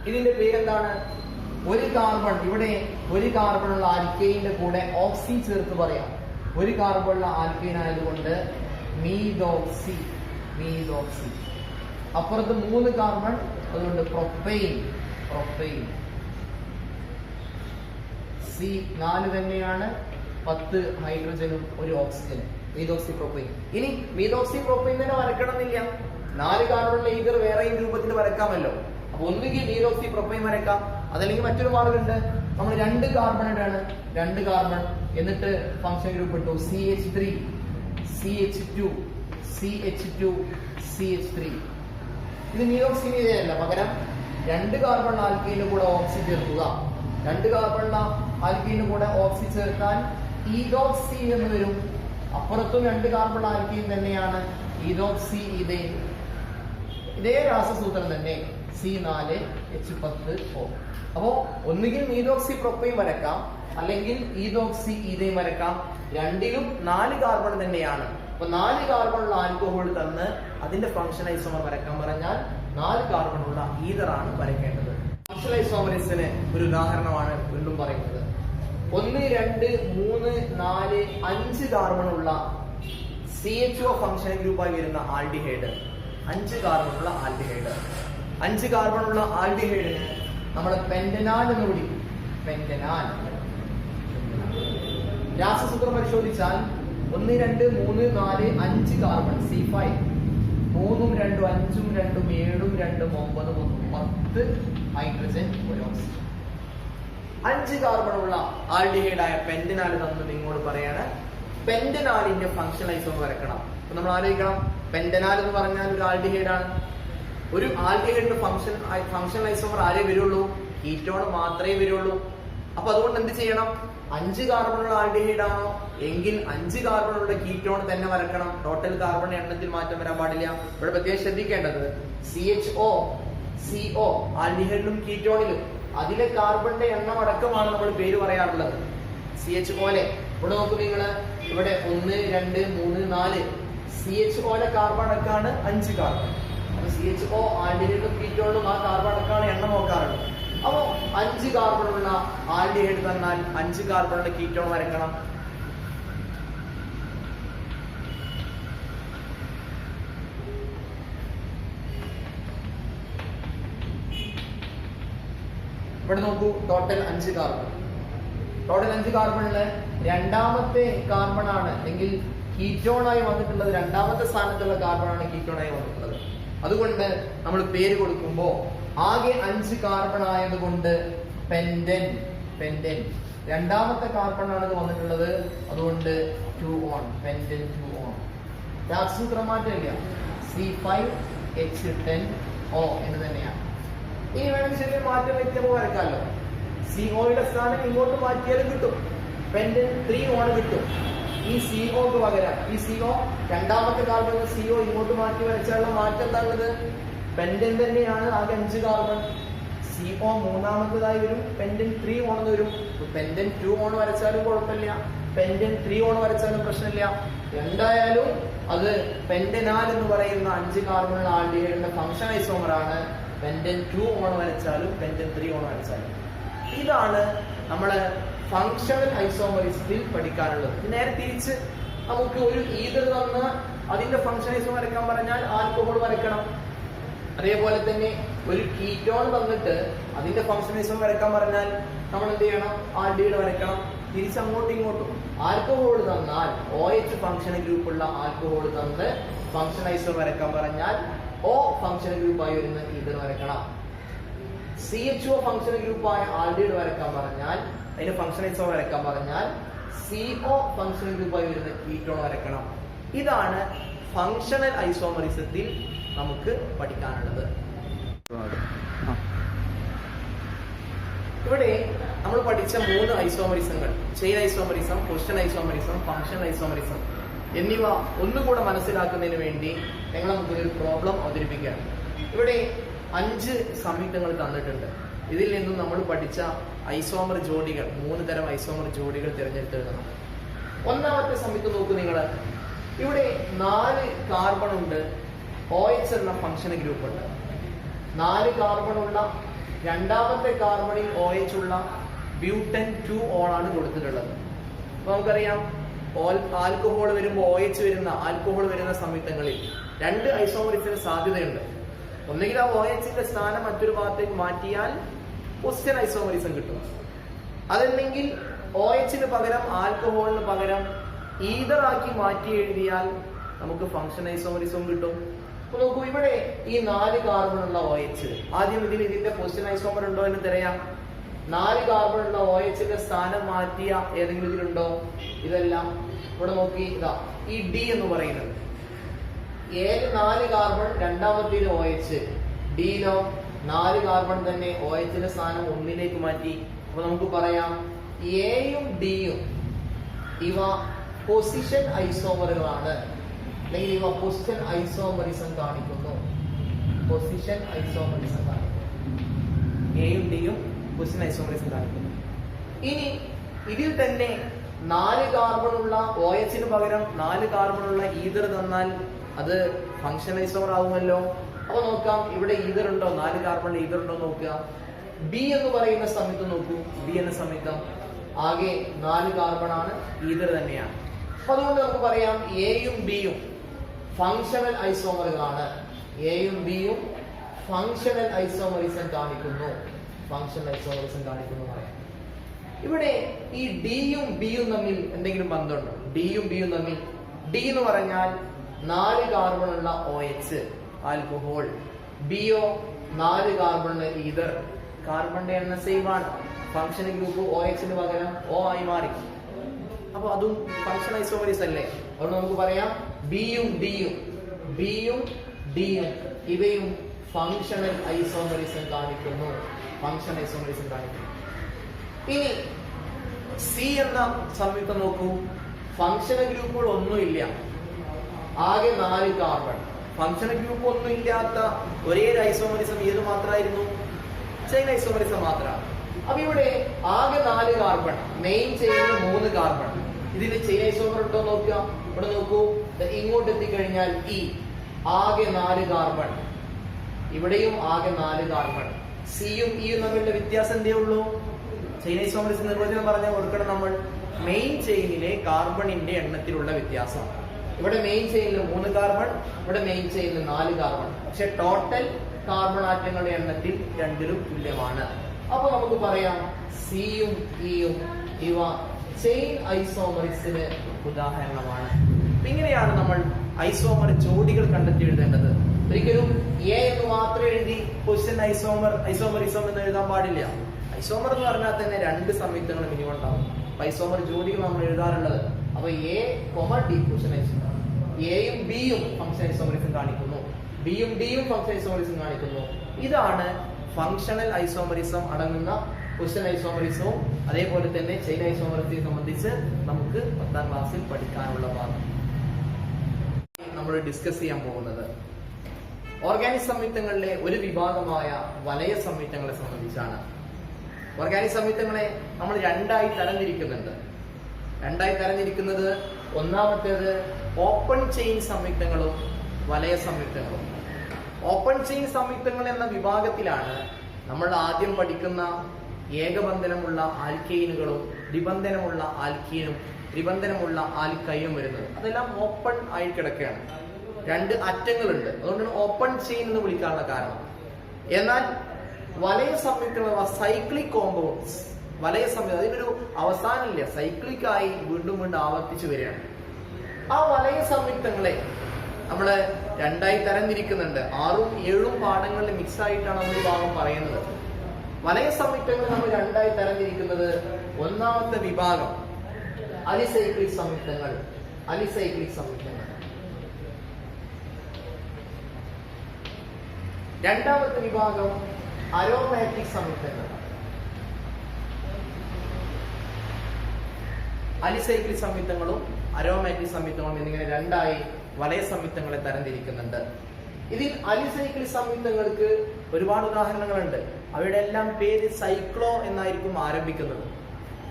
ഇതിന്റെ പേരെന്താണ്? ഒരു കാർബൺ, ഇവിടെ ഒരു കാർബണുള്ള ആൽക്കൈന്റെ കൂടെ ഓക്സി ചേർത്ത് പറയാം. ഒരു കാർബണുള്ള ആൽക്കൈൻ ആയതുകൊണ്ട് മീതോക്സി, മീതോക്സി. അപ്പുറത്ത് 3 കാർബൺ, അതുകൊണ്ട് പ്രൊപ്പൈൻ, പ്രൊപ്പൈൻ. C4 തന്നെയാണ്, 10 ഹൈഡ്രജനും 1 ഓക്സിജനും, മീതോക്സി പ്രൊപ്പൈൻ. ഇനി മീതോക്സി പ്രൊപ്പൈൻ തന്നെ വരക്കണമെന്നില്ല, 4 കാർബണുള്ള ഈതർ വേറെയും രൂപത്തിൽ വരക്കാമല്ലോ. അപ്പൊ ഒന്നുകിൽ മീതോക്സി പ്രൊപ്പൈൻ വരക്കാം, അതല്ലെങ്കിൽ മറ്റൊരു മാർഗമുണ്ട്. നമ്മൾ 2 കാർബൺ ഇടാണ്, 2 കാർബൺ, എന്നിട്ട് ഫംഗ്ഷൻ ഗ്രൂപ്പ് ഇട്ടു CH3 CH2 CH2 CH3. ഇത് മീതോക്സിനല്ല, പകരം 2 കാർബൺ ആൽക്കൈന്റെ കൂടെ ഓക്സി ചേർക്കുക. 2 കാർബൺ ആൽക്കൈന്റെ കൂടെ ഓക്സി ചേർത്താൽ ഈതോക്സി എന്ന് വരും. അപ്പുറത്തും 2 കാർബൺ ആൽക്കൈൻ തന്നെയാണ്, ഈതോക്സി ഈതൈൻ. ഇതേ രാസസൂത്രം തന്നെ, C4 H10O. അപ്പോ ഒന്നുകിൽ മീതോക്സി പ്രൊപ്പൈൻ വരക്കാം, അല്ലെങ്കിൽ ഈതോക്സി ഈതൈൻ വരക്കാം. രണ്ടിലും 4 കാർബൺ തന്നെയാണ്. അപ്പൊ 4 കാർബണുള്ള ആൽക്കഹോൾ തന്ന് അതിന്റെ ഫംഗ്ഷൻ ഐസോമർ വരക്കാൻ പറഞ്ഞാൽ 4 കാർബണുള്ള ഈതറാണ് വരയ്ക്കേണ്ടത്. ഫംഗ്ഷൻ ഐസോമറിസിന് ഒരു ഉദാഹരണമാണ് വീണ്ടും പറയുന്നത്. 1 2 3 4 5 കാർബണുള്ള CHO ഫംഗ്ഷൻ ഗ്രൂപ്പായി വരുന്ന ആൽഡിഹൈഡ്, 5 കാർബണുള്ള ആൽഡിഹൈഡ്. 5 കാർബണുള്ള ആൽഡിഹൈഡിന് നമ്മൾ പെന്റനാൽ എന്ന് വിളിക്കും. പെന്റനാൽ. രാസസൂത്രം പരിശോധിച്ചാൽ 1 2 3 4 5 കാർബൺ, C5, 3 2 5 2 7 2 9 10 ഹൈഡ്രജൻ 1 ഓക്സിജൻ. 5 കാർബണുള്ള ആൽഡിഹൈഡായ പെന്റനാൽ തന്നത് നിങ്ങളോട് പറയാണ് പെന്റനാലിന്റെ ഫംഗ്ഷൻ ഐസോമർ വരക്കണം. അപ്പൊ നമ്മൾ ആലോചിക്കണം, പെന്റനാൽ എന്ന് പറഞ്ഞാൽ ഒരു ആൽഡിഹൈഡാണ്. ഒരു ആൽഡിഹൈഡിന്റെ ഫംഗ്ഷൻ ഐസോമർ ആരേ വരുള്ളൂ? കീറ്റോൺ മാത്രമേ വരുള്ളൂ. അപ്പൊ അതുകൊണ്ട് എന്ത് ചെയ്യണം? 5 കാർബണുള്ള ആൽഡിഹൈഡ് ആണോ എങ്കിൽ 5 കാർബണുള്ള കീറ്റോൺ തന്നെ വരക്കണം. ടോട്ടൽ കാർബൺ എണ്ണത്തിൽ മാറ്റം വരാൻ പാടില്ല. ഇവിടെ പ്രത്യേകം ശ്രദ്ധിക്കേണ്ടത് CHO CO ആൽഡിഹൈഡിലും കീറ്റോണിലും അതിലെ കാർബണിന്റെ എണ്ണം അടക്കമാണ് നമ്മൾ പേര് പറയാറുള്ളത്. CHO ലെ ഇവിടെ നോക്കൂ നിങ്ങള്, ഇവിടെ 1 2 3 4 CHO ലെ കാർബൺ അടക്കാണ് 5 കാർബൺ. CHO ആൽഡിഹൈഡും കീറ്റോണിലും ആ കാർബൺ അടക്കാണ് എണ്ണം നോക്കാറുള്ളത്. അപ്പോ 5 കാർബണുള്ള ആൽഡിഹൈഡ് തന്നാൽ 5 കാർബണുള്ള കീറ്റോൺ വരക്കണം. ഇവിടെ നോക്കൂ, ടോട്ടൽ 5 കാർബൺ. ടോട്ടൽ 5 കാർബണില് രണ്ടാമത്തെ കാർബൺ ആണ് അല്ലെങ്കിൽ കീറ്റോൺ ആയി വന്നിട്ടുള്ളത്, രണ്ടാമത്തെ സ്ഥാനത്തുള്ള കാർബൺ ആണ് കീറ്റോൺ ആയി വന്നിട്ടുള്ളത്. അതുകൊണ്ട് നമ്മൾ പേര് കൊടുക്കുമ്പോ ആകെ 5 കാർബൺ ആയതുകൊണ്ട് പെന്റൻ. പെന്റൻ രണ്ടാമത്തെ കാർബൺ ആണ് ഇത് വന്നിട്ടുള്ളത്, അതുകൊണ്ട് 2 ഓൺ, പെന്റൻ 2 ഓൺ. രാസസൂത്രം മാറ്റില്ല, C5H10O എന്ന് തന്നെയാണ്. ഇനി വേണമെങ്കിൽ ചെറിയ മാറ്റം വ്യക്തമോ വരക്കാമല്ലോ. CO-യുടെ സ്ഥാനം ഇങ്ങോട്ട് മാറ്റിയാലും കിട്ടും, പെന്റൻ 3 ഓൺ കിട്ടും. ഈ CO പകരം ഈ CO രണ്ടാമത്തെ കാർബൺ CO ഇങ്ങോട്ട് മാറ്റി വരച്ചാലുള്ള മാറ്റം എന്താണുള്ളത്? പെന്റൻ തന്നെയാണ്, ആകെ 5 കാർബൺ. CO മൂന്നാമത്തേതായി വരും, പെന്റൻ 3 ഓൺ വരും. പെന്റൻ 2 ഓൺ വരച്ചാലും കുഴപ്പമില്ല, പെന്റൻ 3 ഓൺ വരച്ചാലും പ്രശ്നമില്ല. എന്തായാലും അത് പെന്റനാൽ എന്ന് പറയുന്ന 5 കാർബണുള്ള ആൽഡിഹൈഡിന്റെ ഫംഗ്ഷൻ ഐസോമർ ആണ്. പെന്റൻ 2 ഓൺ വരച്ചാലും പെന്റൻ 3 ഓൺ വരച്ചാലും. ഇതാണ് നമ്മള് ഫങ്ഷണൽ ഐസോമറിസത്തിൽ പഠിക്കാനുള്ളത്. നേരെ തിരിച്ച് നമുക്ക് ഒരു ഈതർ തന്ന അതിന്റെ ഫംഗ്ഷൻ ഐസോമർ വരയ്ക്കാൻ പറഞ്ഞാൽ ആൽക്കഹോൾ വരയ്ക്കണം. അതേപോലെ തന്നെ ഒരു കീറ്റോൺ തന്നിട്ട് അതിന്റെ ഫംഗ്ഷൻ ഐസോമർ വരയ്ക്കാൻ പറഞ്ഞാൽ നമ്മൾ എന്ത് ചെയ്യണം? ആൽഡിഹൈഡ് വരയ്ക്കണം. തിരിച്ച് അങ്ങോട്ടും ഇങ്ങോട്ടും. ആൽക്കഹോൾ തന്നാൽ OH ഫംഗ്ഷൻ ഗ്രൂപ്പുള്ള ആൽക്കഹോൾ തന്ന് ഫംഗ്ഷൻ ഐസോമർ വരയ്ക്കാൻ പറഞ്ഞാൽ O ഫംഗ്ഷൻ ഗ്രൂപ്പായി വരുന്ന ഈതർ വരയ്ക്കണം. CHO ഫംഗ്ഷൻ ഗ്രൂപ്പായ ആൽഡിഹൈഡ് വരയ്ക്കാൻ പറഞ്ഞാൽ, അതിന്റെ ഫംഗ്ഷൻ ഐസോമർ വരയ്ക്കാൻ പറഞ്ഞാൽ CO ഫംഗ്ഷൻ ഗ്രൂപ്പായി വരുന്ന കീറ്റോൺ വരയ്ക്കണം. ഇതാണ് ഫങ്ഷണൽ ഐസോമറിസത്തിൽ നമുക്ക് പഠിക്കാനുള്ളത്. ഇവിടെ നമ്മൾ പഠിച്ച 3 ഐസോമറിസങ്ങൾ, chain isomerism, question isomerism, functional isomerism എന്നിവ ഒന്നുകൂടെ മനസ്സിലാക്കുന്നതിന് വേണ്ടി ഞങ്ങൾ മുമ്പിൽ ഒരു പ്രോബ്ലം അവതരിപ്പിക്കുകയാണ്. ഇവിടെ 5 സംയുക്തങ്ങൾ തന്നിട്ടുണ്ട്. ഇതിൽ നിന്നും നമ്മൾ പഠിച്ച ഐസോമർ ജോഡികൾ, 3 തരം ഐസോമർ ജോഡികൾ തിരഞ്ഞെടുത്ത് എഴുതണം. ഒന്നാമത്തെ സംയുക്തം നോക്കൂ നിങ്ങൾ. ഇവിടെ 4 കാർബൺ ഉണ്ട്, OH എന്ന ഫംഗ്ഷൻ ഗ്രൂപ്പ് ഉണ്ട്. 4 കാർബൺ ഉള്ള രണ്ടാമത്തെ കാർബണിൽ OH ഉള്ള ബ്യൂട്ടൻ 2 ഓൺ ആണ് കൊടുത്തിട്ടുള്ളത്. അപ്പൊ നമുക്കറിയാം ആൽക്കഹോൾ വരുമ്പോൾ OH വരുന്ന ആൽക്കഹോൾ വരുന്ന സംയുക്തങ്ങളിൽ 2 ഐസോമറിസത്തിന് സാധ്യതയുണ്ട്. ഒന്നുകിൽ ആ OH-ന്റെ സ്ഥാനം മറ്റൊരു ഭാഗത്തേക്ക് മാറ്റിയാൽ ക്വസ്റ്റ്യൻ ഐസോമറിസം കിട്ടും. അതല്ലെങ്കിൽ OH-ന് പകരം ആൽക്കഹോളിന് പകരം ഈതർ ആക്കി മാറ്റി എഴുതിയാൽ നമുക്ക് ഫംഗ്ഷൻ ഐസോമറിസം കിട്ടും. അപ്പൊ നോക്കൂ, ഇവിടെ ഈ 4 കാർബൺ ഉള്ള OH, ആദ്യം ഇതിന്റെ ക്വസ്റ്റ്യൻ ഐസോമർ ഉണ്ടോ എന്ന് തിരയാം. 4 കാർബൺ ഉള്ള OH-ന്റെ സ്ഥാനം മാറ്റിയ ഏതെങ്കിലും ഇതിലുണ്ടോ? ഇതെല്ലാം ഇവിടെ നോക്കി, ഇതാ ഈ D എന്ന് പറയുന്നത് ഏത് 4 കാർബൺ, രണ്ടാമത്തേത് OH, ഡിയിലോ 4 കാർബൺ തന്നെ OH-ന്റെ സ്ഥാനം 1ലേക്ക് മാറ്റി. അപ്പൊ നമുക്ക് പറയാം എയും ഡിയും ഇവ പൊസിഷൻ ഐസോമറുകളാണ്, അല്ലെങ്കിൽ ഇവ പൊസിഷൻ ഐസോമറിസം കാണിക്കുന്നു. പൊസിഷൻ ഐസോമറിസം കാണിക്കുന്നു. എയും ഡിയും പൊസിഷൻ ഐസോമറിസം കാണിക്കുന്നു. ഇനി ഇതിൽ തന്നെ 4 കാർബൺ ഉള്ള OH-ന് പകരം 4 കാർബൺ ഉള്ള ഈതർ തന്നാൽ അത് ഫംഗ്ഷൻ ഐസോമർ ആവുമല്ലോ. അപ്പൊ നോക്കാം, ഇവിടെ ഈതർ ഉണ്ടോ? 4 കാർബണിൽ ഈതർ ഉണ്ടോ നോക്കുക. ബി എന്ന് പറയുന്ന സംയുക്തം നോക്കൂ. ബി എന്ന സംയുക്തം ആകെ 4 കാർബൺ ആണ്, ഈതർ തന്നെയാണ്. അപ്പൊ അതുകൊണ്ട് നമുക്ക് പറയാം എയും ബിയും ഫങ്ഷണൽ ഐസോമറുകളാണ്. എയും ബിയും ഫങ്ഷണൽ ഐസോമറിസം കാണിക്കുന്നു. ഫങ്ഷണൽ ഐസോമറിസം കാണിക്കുന്നു പറയാം. ഇവിടെ ഈ ഡിയും ബിയും തമ്മിൽ എന്തെങ്കിലും ബന്ധമുണ്ടോ? ഡിയും ബിയും തമ്മിൽ, ഡി എന്ന് പറഞ്ഞാൽ 4 കാർബൺ ഉള്ള OH ആൽക്കഹോൾ, ബിയോ 4 കാർബൺ ഈതർ. കാർബണിന്റെ എണ്ണം സെയിം ആണ്, ഫംഗ്ഷൻ ഗ്രൂപ്പ് OH-ന് പകരം O ആയി മാറി. അപ്പൊ അതും ഫംഗ്ഷൻ ഐസോമറിസം അല്ലേ? അതുകൊണ്ട് നമുക്ക് പറയാം ബിയും ഡിയും ഇവയും ഫങ്ഷണൽ ഐസോമറിസം കാണിക്കുന്നു. ഫങ്ഷൻ ഐസോമറിസം കാണിക്കുന്നു. ഇനി സി എന്ന സംയുക്തം നോക്കൂ. ഫങ്ഷണൽ ഗ്രൂപ്പുകൾ ഒന്നുമില്ല, ആകെ 4 കാർബൺ. ഫങ്ഷണൽ ഗ്രൂപ്പ് ഒന്നും ഇല്ലാത്ത ഒരേ ഐസോമറിസം ഏത് മാത്രമായിരുന്നു? ചെയിൻ ഐസോമറിസം മാത്രമാണ്. അപ്പൊ ഇവിടെ ആകെ 4 കാർബൺ, മെയിൻ ചെയിനിൽ 3 കാർബൺ. ഇതിന് ചെയിൻ ഐസോമർ ഉണ്ടോ നോക്കുക. ഇവിടെ നോക്കൂ, ഇങ്ങോട്ട് എത്തിക്കഴിഞ്ഞാൽ ആകെ 4 കാർബൺ, ഇവിടെയും ആകെ 4 കാർബൺ. സിയും ഇയും തമ്മിലുള്ള വ്യത്യാസം എന്തേ ഉള്ളൂ? ചെയിൻ ഐസോമറിസം നിർവചനം പറഞ്ഞാൽ കൊടുക്കണം നമ്മൾ. മെയിൻ ചെയിനിലെ കാർബണിന്റെ എണ്ണത്തിലുള്ള വ്യത്യാസം. ഇവിടെ മെയിൻ ചെയിനിൽ 3 കാർബൺ, ഇവിടെ മെയിൻ ചെയിനിൽ 4 കാർബൺ. പക്ഷെ ടോട്ടൽ കാർബൺ ആറ്റങ്ങളുടെ എണ്ണത്തിൽ രണ്ടിലും തുല്യമാണ്. അപ്പൊ നമുക്ക് പറയാം സിയും ഇയും ഇവ ചെയിൻ ഐസോമറിക്സിന് ഉദാഹരണമാണ്. ഇങ്ങനെയാണ് നമ്മൾ ഐസോമർ ജോഡികൾ കണ്ടെത്തി എഴുതേണ്ടത്. ഒരിക്കലും എ എന്ന് മാത്രം എഴുതി ക്വസ്റ്റ്യൻ ഐസോമറിസം എന്ന് എഴുതാൻ പാടില്ല. ഐസോമർ എന്ന് പറഞ്ഞാൽ തന്നെ രണ്ട് സംയുക്തങ്ങൾ മിനിമം ഉണ്ടാവും. ഐസോമർ ജോഡികൾ നമ്മൾ എഴുതാറുള്ളത്. അപ്പൊ എ ഡി ക്വസ്റ്റ്യൻ ഐസോമർ, എയും ബിയും ഫംഗ്ഷൻ ഐസോമറിസം കാണിക്കുന്നു, ബിയും ഡിയും ഫംഗ്ഷൻ ഐസോമറിസം കാണിക്കുന്നു. ഇതാണ് ഫംഗ്ഷണൽ ഐസോമറിസം അടങ്ങുന്ന ക്വസ്റ്റ്യൻ ഐസോമറിസവും അതേപോലെ തന്നെ ചെയിൻ ഐസോമറിസത്തെ സംബന്ധിച്ച് നമുക്ക് 10ാം ക്ലാസ്സിൽ പഠിക്കാനുള്ള ഭാഗം നമ്മൾ ഡിസ്കസ് ചെയ്യാൻ പോകുന്നത് ഓർഗാനിക് സംയുക്തങ്ങളിലെ ഒരു വിഭാഗമായ വലയ സംയുക്തങ്ങളെ സംബന്ധിച്ചാണ്. ഓർഗാനിക് സംയുക്തങ്ങളെ നമ്മൾ രണ്ടായി തരംതിരിക്കുന്നത് ഒന്നാമത്തേത് ഓപ്പൺ ചെയിൻ സംയുക്തങ്ങളും വലയ സംയുക്തങ്ങളും. ഓപ്പൺ ചെയിൻ സംയുക്തങ്ങൾ എന്ന വിഭാഗത്തിലാണ് നമ്മൾ ആദ്യം പഠിക്കുന്ന ഏകബന്ധനമുള്ള ആൽക്കെയിനുകളും ദ്വിബന്ധനമുള്ള ആൽക്കീനും ത്രിബന്ധനമുള്ള ആൽക്കൈനും വരുന്നത്. അതെല്ലാം ഓപ്പൺ ആയി കിടക്കുകയാണ്. രണ്ട് അറ്റങ്ങളുണ്ട്, അതുകൊണ്ടാണ് ഓപ്പൺ ചെയിൻ എന്ന് വിളിക്കാനുള്ള കാരണം. എന്നാൽ വലയ സംയുക്തങ്ങൾ സൈക്ലിക് കോമ്പൗണ്ട്സ്, വലയ സംയുക്തം അതിനൊരു അവസാനമില്ല, സൈക്ലിക് ആയി വീണ്ടും ആവർത്തിച്ചു വരികയാണ്. ആ വലയ സംയുക്തങ്ങളെ നമ്മള് രണ്ടായി തരംതിരിക്കുന്നുണ്ട്. 6ഉം 7ഉം പാഠങ്ങളിൽ മിക്സ് ആയിട്ടാണ് നമ്മൾ ഈ ഭാഗം പറയുന്നത്. വലയ സംയുക്തങ്ങൾ നമ്മൾ രണ്ടായി തരംതിരിക്കുന്നത്, ഒന്നാമത്തെ വിഭാഗം അലിസൈക്ലിക് സംയുക്തങ്ങൾ, രണ്ടാമത്തെ വിഭാഗം അരോമാറ്റിക് സംയുക്തങ്ങൾ. അലിസൈക്ലിക് സംയുക്തങ്ങളും അരോമാറ്റിക് സംയുക്തങ്ങളും എന്നിങ്ങനെ രണ്ടായി വലയ സംയുക്തങ്ങളെ തരംതിരിക്കുന്നുണ്ട്. ഇതിൽ അലിസൈക്ലിക് സംയുക്തങ്ങൾക്ക് ഒരുപാട് ഉദാഹരണങ്ങളുണ്ട്. അവയുടെ എല്ലാം പേര് സൈക്ലോ എന്നായിരിക്കും ആരംഭിക്കുന്നത്.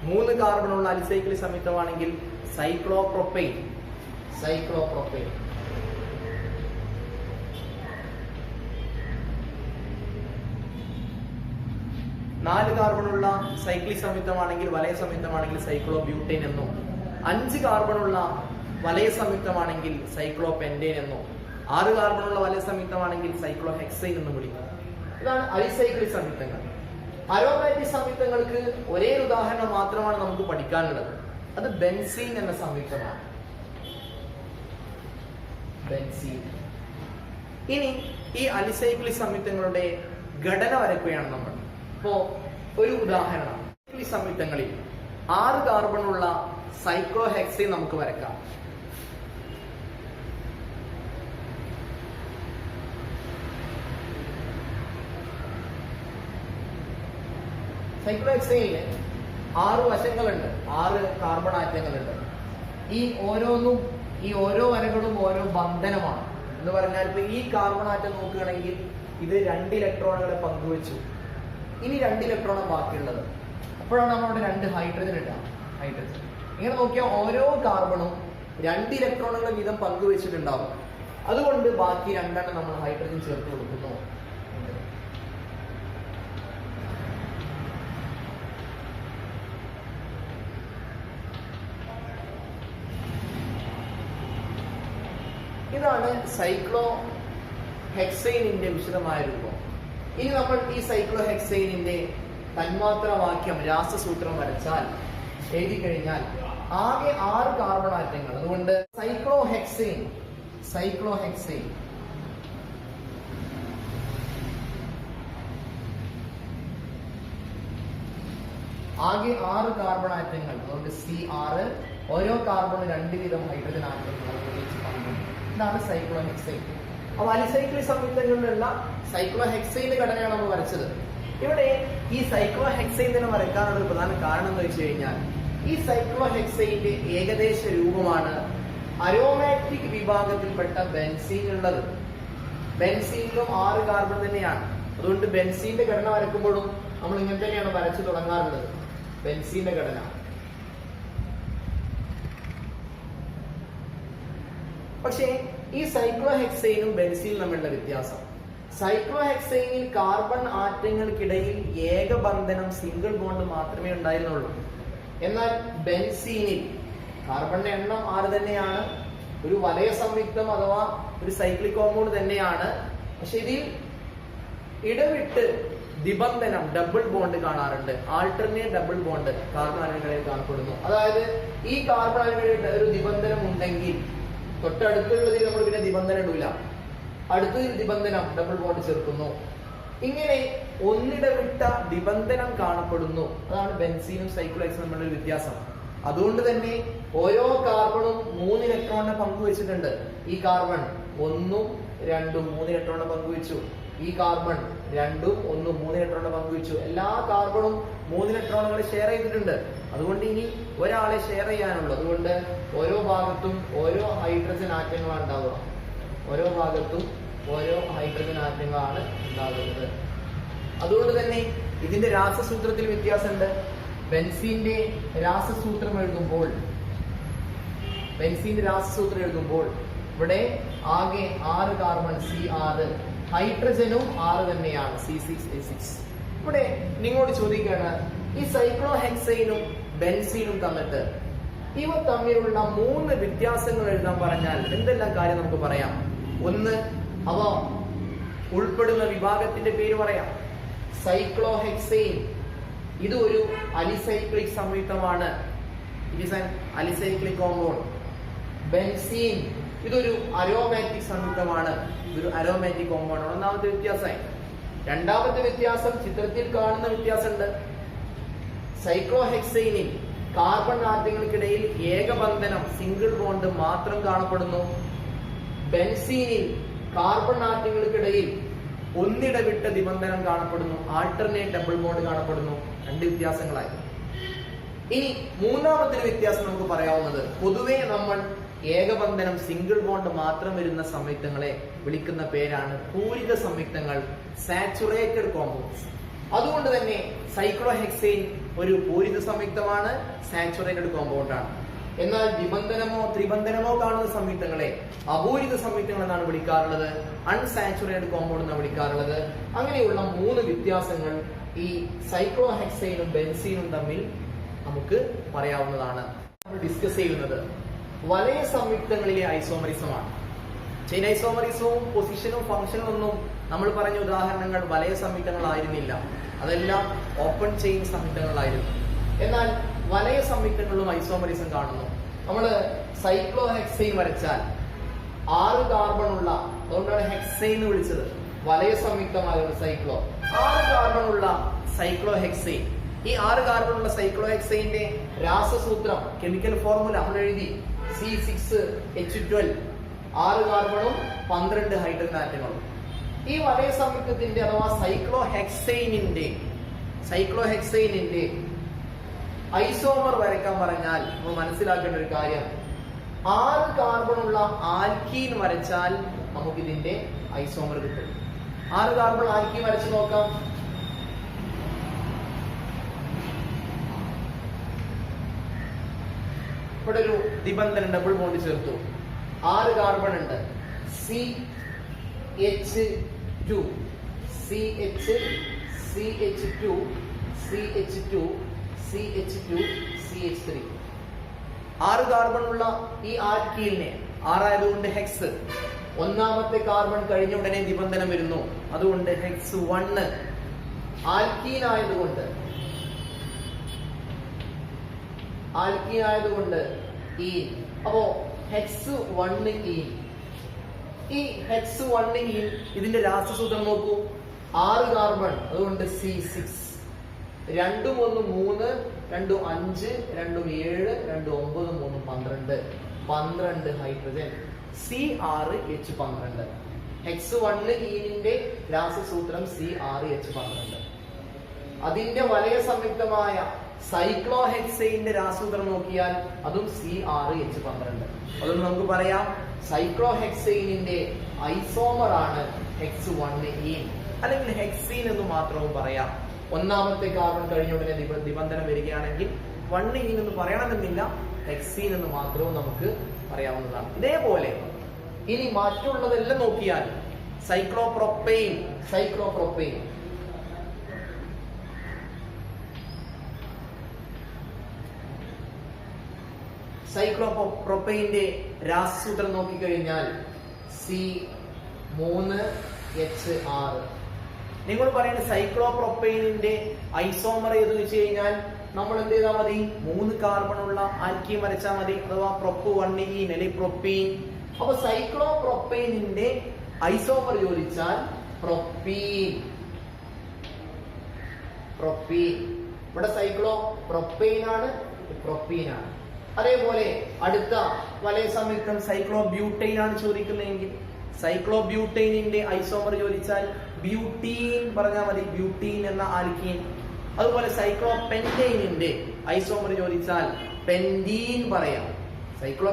3 കാർബണുള്ള അലിസൈക്ലിക് സംയുക്തമാണെങ്കിൽ സൈക്ലോപ്രോപ്പൈൻ. 4 കാർബണുള്ള സൈക്ലിക് സംയുക്തമാണെങ്കിൽ വലയ സംയുക്തമാണെങ്കിൽ സൈക്ലോബ്യൂട്ടൈൻ എന്നും, 5 കാർബണുള്ള വലയ സംയുക്തമാണെങ്കിൽ സൈക്ലോപെന്റൈൻ എന്നും, 6 കാർബണുള്ള വലയ സംയുക്തമാണെങ്കിൽ സൈക്ലോഹെക്സൈൻ എന്നും വിളിക്കും. ഇതാണ് അലിസൈക്ലിക് സംയുക്തങ്ങൾ. അരോമാറ്റിക് സംയുക്തങ്ങൾക്ക് ഒരേ ഉദാഹരണം മാത്രമാണ് നമുക്ക് പഠിക്കാനുള്ളത്. അത് ബെൻസീൻ എന്ന സംയുക്തമാണ്. ഇനി ഈ അലിസൈക്ലിക് സംയുക്തങ്ങളുടെ ഘടന വരയ്ക്കുകയാണ് നമ്മൾ. ഇപ്പോ ഒരു ഉദാഹരണം, ഈ സംയുക്തങ്ങളിൽ 6 കാർബണുള്ള സൈക്ലോഹെക്സൈൻ നമുക്ക് വരയ്ക്കാം. സൈക്ലോഹെക്സൈനില് 6 വശങ്ങളുണ്ട്, 6 കാർബൺ ആറ്റങ്ങളുണ്ട്. ഈ ഓരോ വരകളും ഓരോ ബന്ധനമാണ്. എന്ന് പറഞ്ഞാൽ ഇപ്പൊ ഈ കാർബൺ ആറ്റം നോക്കുകയാണെങ്കിൽ ഇത് 2 ഇലക്ട്രോണുകളെ പങ്കുവെച്ചു. ഇനി 2 ഇലക്ട്രോണാണ് ബാക്കിയുള്ളത്. അപ്പോഴാണ് നമ്മളവിടെ 2 ഹൈഡ്രജൻ ഉണ്ടാകും. ഇങ്ങനെ നോക്കിയാൽ ഓരോ കാർബണും 2 ഇലക്ട്രോണുകൾ വീതം പങ്കുവെച്ചിട്ടുണ്ടാവും. അതുകൊണ്ട് ബാക്കി 2 നമ്മൾ ഹൈഡ്രജൻ ചേർത്ത് കൊടുക്കുന്നു. ഇതാണ് സൈക്ലോഹെക്സൈനിന്റെ വിശദമായ രൂപം. ഇനി നമ്മൾ ഈ സൈക്ലോഹെക്സൈനിന്റെ തന്മാത്രവാക്യം രാസസൂത്രം വരച്ചാൽ എഴുതി കഴിഞ്ഞാൽ ആകെ 6 കാർബൺ ആറ്റങ്ങൾ. അതുകൊണ്ട് സൈക്ലോഹെക്സൈൻ ആകെ 6 കാർബൺ ആറ്റങ്ങൾ. അതുകൊണ്ട് C6. ഓരോ കാർബണും 2 വീതം ഹൈഡ്രജൻ ആറ്റങ്ങൾ. ഇതാണ് സൈക്ലോഹെക്സൈൻ. അപ്പൊ അലിസൈക്ലിക് സംയുക്തങ്ങളിലുള്ള സൈക്ലോഹെക്സൈന്റെ ഘടനയാണ് നമ്മൾ വരച്ചത്. ഇവിടെ ഈ സൈക്ലോഹെക്സൈൻ തന്നെ വരയ്ക്കാനുള്ള ഒരു പ്രധാന കാരണം എന്ന് വെച്ച് കഴിഞ്ഞാൽ ഈ സൈക്ലോഹെക്സൈന്റെ ഏകദേശ രൂപമാണ് അരോമാറ്റിക് വിഭാഗത്തിൽപ്പെട്ട ബെൻസീനുള്ളത്. ബെൻസീനിലും 6 കാർബൺ തന്നെയാണ്. അതുകൊണ്ട് ബെൻസീന്റെ ഘടന വരയ്ക്കുമ്പോഴും നമ്മൾ ഇങ്ങനെ തന്നെയാണ് വരച്ചു തുടങ്ങാറുള്ളത്. ബെൻസീന്റെ ഘടന. പക്ഷേ ഈ സൈക്ലോഹെക്സൈനും ബെൻസീനും തമ്മിലുള്ള വ്യത്യാസം, സൈക്ലോഹെക്സൈനിൽ കാർബൺ ആറ്റങ്ങൾക്കിടയിൽ ഏകബന്ധനം, സിംഗിൾ ബോണ്ട് മാത്രമേ ഉണ്ടായിരുന്നുള്ളൂ. എന്നാൽ ബെൻസീനിൽ കാർബണിന്റെ എണ്ണം 6 തന്നെയാണ്, ഒരു വലയ സംയുക്തം അഥവാ ഒരു സൈക്ലിക് കോമ്പൗണ്ട് തന്നെയാണ്. പക്ഷെ ഇതിൽ ഇടവിട്ട് നിബന്ധനം ഡബിൾ ബോണ്ട് കാണാറുണ്ട്. ആൾട്ടർനേറ്റ് ഡബിൾ ബോണ്ട് കാർബൺ അയനുകളിൽ കാണപ്പെടുന്നു. അതായത് ഈ കാർബൺ അയനുകളിൽ ഒരു നിബന്ധനം ഉണ്ടെങ്കിൽ തൊട്ടടുത്തുള്ളതിൽ നമ്മൾ പിന്നെ നിബന്ധന ഇടൂല, അടുത്ത നിബന്ധനം ഡബിൾ ബോണ്ട് ചേർക്കുന്നു. ഇങ്ങനെ ഒന്നിടവിട്ട നിബന്ധനം കാണപ്പെടുന്നു. അതാണ് ബെൻസീനും സൈക്ലോഹെക്സീനും തമ്മിലുള്ള വ്യത്യാസം. അതുകൊണ്ട് തന്നെ ഓരോ കാർബണും 3 ഇലക്ട്രോണിനെ പങ്കുവെച്ചിട്ടുണ്ട്. ഈ കാർബൺ 1, 2, 3 ഇലക്ട്രോണിനെ പങ്കുവെച്ചു. ഈ കാർബൺ 2, 1, 3 ഇലക്ട്രോണിനെ പങ്കുവെച്ചു. എല്ലാ കാർബണും 3 ഇലക്ട്രോണുകൾ ഷെയർ ചെയ്തിട്ടുണ്ട്. അതുകൊണ്ട് ഇനി ഒരാളെ ഷെയർ ചെയ്യാനുള്ളൂ. അതുകൊണ്ട് ഓരോ ഭാഗത്തും ഓരോ ഹൈഡ്രജൻ ആറ്റങ്ങളാണ് ഉണ്ടാവുക. ഓരോ ഭാഗത്തും ഓരോ ഹൈഡ്രജൻ ആറ്റങ്ങളാണ് ഉണ്ടാകുന്നത്. അതുകൊണ്ട് തന്നെ ഇതിന്റെ രാസസൂത്രത്തിൽ വ്യത്യാസമുണ്ട്. ബെൻസീന്റെ രാസസൂത്രം എഴുതുമ്പോൾ ഇവിടെ ആകെ 6 കാർബൺ C6, ഹൈഡ്രജനും 6 തന്നെയാണ് C6H6. ഇവിടെ നിങ്ങളോട് ചോദിക്കുകയാണ്, ഈ സൈക്ലോഹെക്സൈനും ബെൻസീനും തന്നിട്ട് ഇവ തമ്മിലുള്ള 3 വ്യത്യാസങ്ങൾ എഴുതാൻ പറഞ്ഞാൽ എന്തെല്ലാം കാര്യം നമുക്ക് പറയാം. ഒന്ന്, അവ ഉൾപ്പെടുന്ന വിഭാഗത്തിന്റെ പേര് പറയാം. സൈക്ലോഹെക്സൈൻ ഇത് ഒരു അലിസൈക്ലിക് സംയുക്തമാണ്. It is an alicyclic compound. Benzene ഇതൊരു അരോമാറ്റിക് സംയുക്തമാണ്. ഇതൊരു അരോമാറ്റിക് കോമ്പൗണ്ട്. ഒന്നാമത്തെ വ്യത്യാസമായി. രണ്ടാമത്തെ വ്യത്യാസം ചിത്രത്തിൽ കാണുന്ന വ്യത്യാസമുണ്ട്. സൈക്ലോഹെക്സൈനിൽ കാർബൺ ആറ്റങ്ങൾക്കിടയിൽ ഏകബന്ധനം സിംഗിൾ ബോണ്ട് മാത്രം കാണപ്പെടുന്നു. ബെൻസീനിൽ കാർബൺ ആറ്റങ്ങൾക്കിടയിൽ ഒന്നിടവിട്ട നിബന്ധനം കാണപ്പെടുന്നു. ആൾട്ടർനേറ്റ് ഡബിൾ ബോണ്ട് കാണപ്പെടുന്നു. 2 വ്യത്യാസങ്ങളായി. ഇനി മൂന്നാമത്തെ വ്യത്യാസം നമുക്ക് പറയാവുന്നത്, പൊതുവെ നമ്മൾ ഏകബന്ധനം സിംഗിൾ ബോണ്ട് മാത്രം വരുന്ന സംയുക്തങ്ങളെ വിളിക്കുന്ന പേരാണ് പൂരിത സംയുക്തങ്ങൾ, സാച്ചുറേറ്റഡ് കോമ്പൗണ്ട്സ്. അതുകൊണ്ട് തന്നെ സൈക്ലോഹെക്സൈൻ ഒരു പൂരിത സംയുക്തമാണ്, സാച്ചുറേറ്റഡ് കോമ്പൗണ്ട് ആണ്. എന്നാൽ ദ്വിബന്ധനമോ ത്രിബന്ധനമോ കാണുന്ന സംയുക്തങ്ങളെ അപൂരിത സംയുക്തങ്ങൾ എന്നാണ് വിളിക്കാറുള്ളത്, അൺസാച്ചുറേറ്റഡ് കോമ്പൗണ്ട് എന്നാണ് വിളിക്കാറുള്ളത്. അങ്ങനെയുള്ള 3 വ്യത്യാസങ്ങൾ ഈ സൈക്ലോഹെക്സൈനും ബെൻസീനും തമ്മിൽ നമുക്ക് പറയാവുന്നതാണ്. നമ്മൾ ഡിസ്കസ് ചെയ്യുന്നത് വലയ സംയുക്തങ്ങളിലെ ഐസോമറിസമാണ്. ചെയിൻ ഐസോമറിസവും പൊസിഷനും ഫംഗ്ഷനും ഒന്നും നമ്മൾ പറഞ്ഞ ഉദാഹരണങ്ങൾ വലയ സംയുക്തങ്ങളായിരുന്നില്ല. അതെല്ലാം ഓപ്പൺ ചെയിൻ സംയുക്തങ്ങളായിരുന്നു. എന്നാൽ വലയ സംയുക്തങ്ങളിലും ഐസോമറിസം കാണുന്നു. നമ്മൾ സൈക്ലോഹെക്സൈൻ വരച്ചാൽ 6 കാർബൺ ഉള്ള, അതുകൊണ്ടാണ് ഹെക്സൈൻ എന്ന് വിളിച്ചത്, വലയ സംയുക്തമായത് സൈക്ലോ. 6 കാർബൺ ഉള്ള സൈക്ലോഹെക്സൈൻ, ഈ 6 കാർബൺ ഉള്ള സൈക്ലോഹെക്സൈന്റെ രാസസൂത്രം, കെമിക്കൽ ഫോർമുല നമ്മൾ എഴുതി. C6H12, 6 കാർബണും 12 hydrogen ആറ്റങ്ങളും. ഈ വലയ സംയുക്തത്തിന്റെ അഥവാ സൈക്ലോഹെക്സൈനിന്റെ ഐസോമർ വരയ്ക്കാൻ പറഞ്ഞാൽ നമ്മൾ മനസ്സിലാക്കേണ്ട ഒരു കാര്യം, 6 കാർബൺ ഉള്ള ആൽക്കീൻ വരച്ചാൽ നമുക്ക് ഇതിന്റെ ഐസോമർ കിട്ടും. 6 കാർബൺ ആൽക്കീൻ വരച്ച് നോക്കാം. ഇവിടെ ഒരു നിബന്ധന ഡബിൾ ബോണ്ട് ചേർത്തു. 6 കാർബൺ ഉണ്ട്. CH2 CH3. 6 കാർബൺ ഉള്ള ഈ ആൽക്കീലിനെ, 6 ആയതുകൊണ്ട് ഹെക്സ്, ഒന്നാമത്തെ കാർബൺ കഴിഞ്ഞ ഉടനെ നിബന്ധനം വരുന്നു. അതുകൊണ്ട് ഹെക്സ് 1. ആൽക്കീൻ ആയതുകൊണ്ട് ഈ, അപ്പോ ഹെക്സ് 1 ഈ ഹെക്സ് 1 ഇതിന്റെ രാസസൂത്രം നോക്കൂ. 6 കാർബൺ, അതുകൊണ്ട് C6. 2 1 3, 2 5, 2 7, 2 9, 3 12, 12 hydrogen, C6H12. ഹെക്സ് 1 ന്റെ രാസസൂത്രം C6H12. അതിന്റെ വലയ സംയുക്തമായ സൈക്ലോഹെക്സൈന്റെ രാസസൂത്രം നോക്കിയാൽ അതും C6H12. അതുകൊണ്ട് നമുക്ക് പറയാം സൈക്ലോഹെക്സൈനിന്റെ ഐസോമർ ആണ് ഹെക്സ് 1 അല്ലെങ്കിൽ ഹെക്സീൻ എന്ന് മാത്രവും പറയാം. ഒന്നാമത്തെ കാർബൺ കഴിഞ്ഞ ഉടനെ നിബന്ധനം വരികയാണെങ്കിൽ 1 എന്ന് പറയണമെന്നില്ല, ഹെക്സീൻ എന്ന് മാത്രവും നമുക്ക് പറയാവുന്നതാണ്. ഇതേപോലെ ഇനി മറ്റുള്ളതെല്ലാം നോക്കിയാൽ സൈക്ലോപ്രോപ്പെയിൻ സൈക്ലോപ്രോപ്പെയിന്റെ രാസസൂത്രം നോക്കിക്കഴിഞ്ഞാൽ C3H6. നിങ്ങൾ പറയുന്നത് സൈക്ലോപ്രൊപ്പൈനിന്റെ ഐസോമർ ഏത് വെച്ച് കഴിഞ്ഞാൽ നമ്മൾ എന്ത് ചെയ്താൽ മതി, 3 കാർബണുള്ള ആൽക്കീൻ വരച്ചാൽ മതി, അഥവാ പ്രൊപ്പ് 1 ഈൻ അല്ലെങ്കിൽ പ്രൊപ്പീൻ. അപ്പൊ സൈക്ലോപ്രൊപ്പൈനിന്റെ ഐസോമർ ചോദിച്ചാൽ പ്രൊപ്പീൻ. പ്രൊപ്പീൻ ഇവിടെ സൈക്ലോ പ്രൊപ്പൈൻ ആണ്, പ്രൊപ്പീൻ ആണ്. അതേപോലെ അടുത്ത വലയ സംയുക്തം സൈക്ലോ ബ്യൂട്ടൈൻ ആണ് ചോദിക്കുന്നതെങ്കിൽ സൈക്ലോ ബ്യൂട്ടൈനിന്റെ ഐസോമർ ചോദിച്ചാൽ ബ്യൂട്ടീൻ പറഞ്ഞാൽ മതി, ബ്യൂട്ടീൻ എന്ന ആൽക്കീൻ. അതുപോലെ സൈക്ലോ പെന്റൈനിന്റെ ഐസോമർ ചോദിച്ചാൽ പെന്റീൻ പറയാം. സൈക്ലോ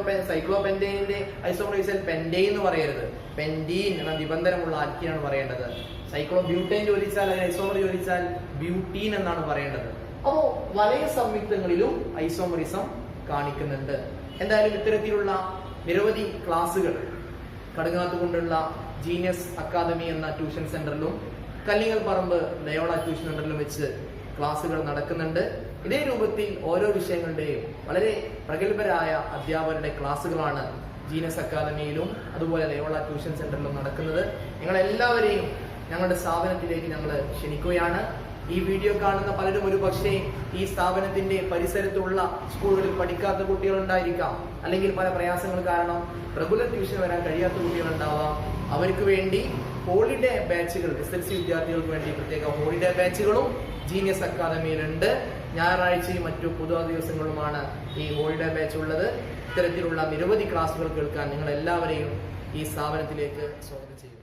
പെന്റൈനിന്റെ ഐസോമർ ചോദിച്ചാൽ പെന്റൈൻ എന്ന് പറയരുത്, പെന്റീൻ എന്ന നിബന്ധനമുള്ള ആൽക്കീനാണ് പറയേണ്ടത്. സൈക്ലോ ബ്യൂട്ടൈൻ ചോദിച്ചാൽ അതിന് ഐസോമർ ചോദിച്ചാൽ ബ്യൂട്ടീൻ എന്നാണ് പറയേണ്ടത്. അപ്പോ വലയ സംയുക്തങ്ങളിലും ഐസോമറിസം കാണിക്കുന്നുണ്ട്. എന്തായാലും ഇത്തരത്തിലുള്ള നിരവധി ക്ലാസുകൾ കടുങ്ങാത്ത് കൊണ്ടുള്ള ജീനിയസ് അക്കാദമി എന്ന ട്യൂഷൻ സെന്ററിലും കല്ലിങ്ങൽ പറമ്പ് ലയോള ട്യൂഷൻ സെന്ററിലും വെച്ച് ക്ലാസുകൾ നടക്കുന്നുണ്ട്. ഇതേ രൂപത്തിൽ ഓരോ വിഷയങ്ങളുടെയും വളരെ പ്രഗത്ഭരായ അധ്യാപകരുടെ ക്ലാസുകളാണ് ജീനിയസ് അക്കാദമിയിലും അതുപോലെ ലയോള ട്യൂഷൻ സെന്ററിലും നടക്കുന്നത്. നിങ്ങളെല്ലാവരെയും ഞങ്ങളുടെ സ്ഥാപനത്തിലേക്ക് ഞങ്ങൾ ക്ഷണിക്കുകയാണ്. ഈ വീഡിയോ കാണുന്ന പലരും ഒരു പക്ഷേ ഈ സ്ഥാപനത്തിന്റെ പരിസരത്തുള്ള സ്കൂളുകളിൽ പഠിക്കാത്ത കുട്ടികളുണ്ടായിരിക്കാം, അല്ലെങ്കിൽ പല പ്രയാസങ്ങൾ കാരണം റെഗുലർ ട്യൂഷൻ വരാൻ കഴിയാത്ത കുട്ടികളുണ്ടാവാം. അവർക്ക് വേണ്ടി ഹോളിഡേ ബാച്ചുകൾ, SLC വിദ്യാർത്ഥികൾക്ക് വേണ്ടി പ്രത്യേക ഹോളിഡേ ബാച്ചുകളും ജീനിയസ് അക്കാദമിയിലുണ്ട്. ഞായറാഴ്ചയും മറ്റു പൊതുവാ ദിവസങ്ങളുമാണ് ഈ ഹോളിഡേ ബാച്ച് ഉള്ളത്. ഇത്തരത്തിലുള്ള നിരവധി ക്ലാസുകൾ കേൾക്കാൻ നിങ്ങൾ എല്ലാവരെയും ഈ സ്ഥാപനത്തിലേക്ക് സ്വാഗതം ചെയ്യുന്നു.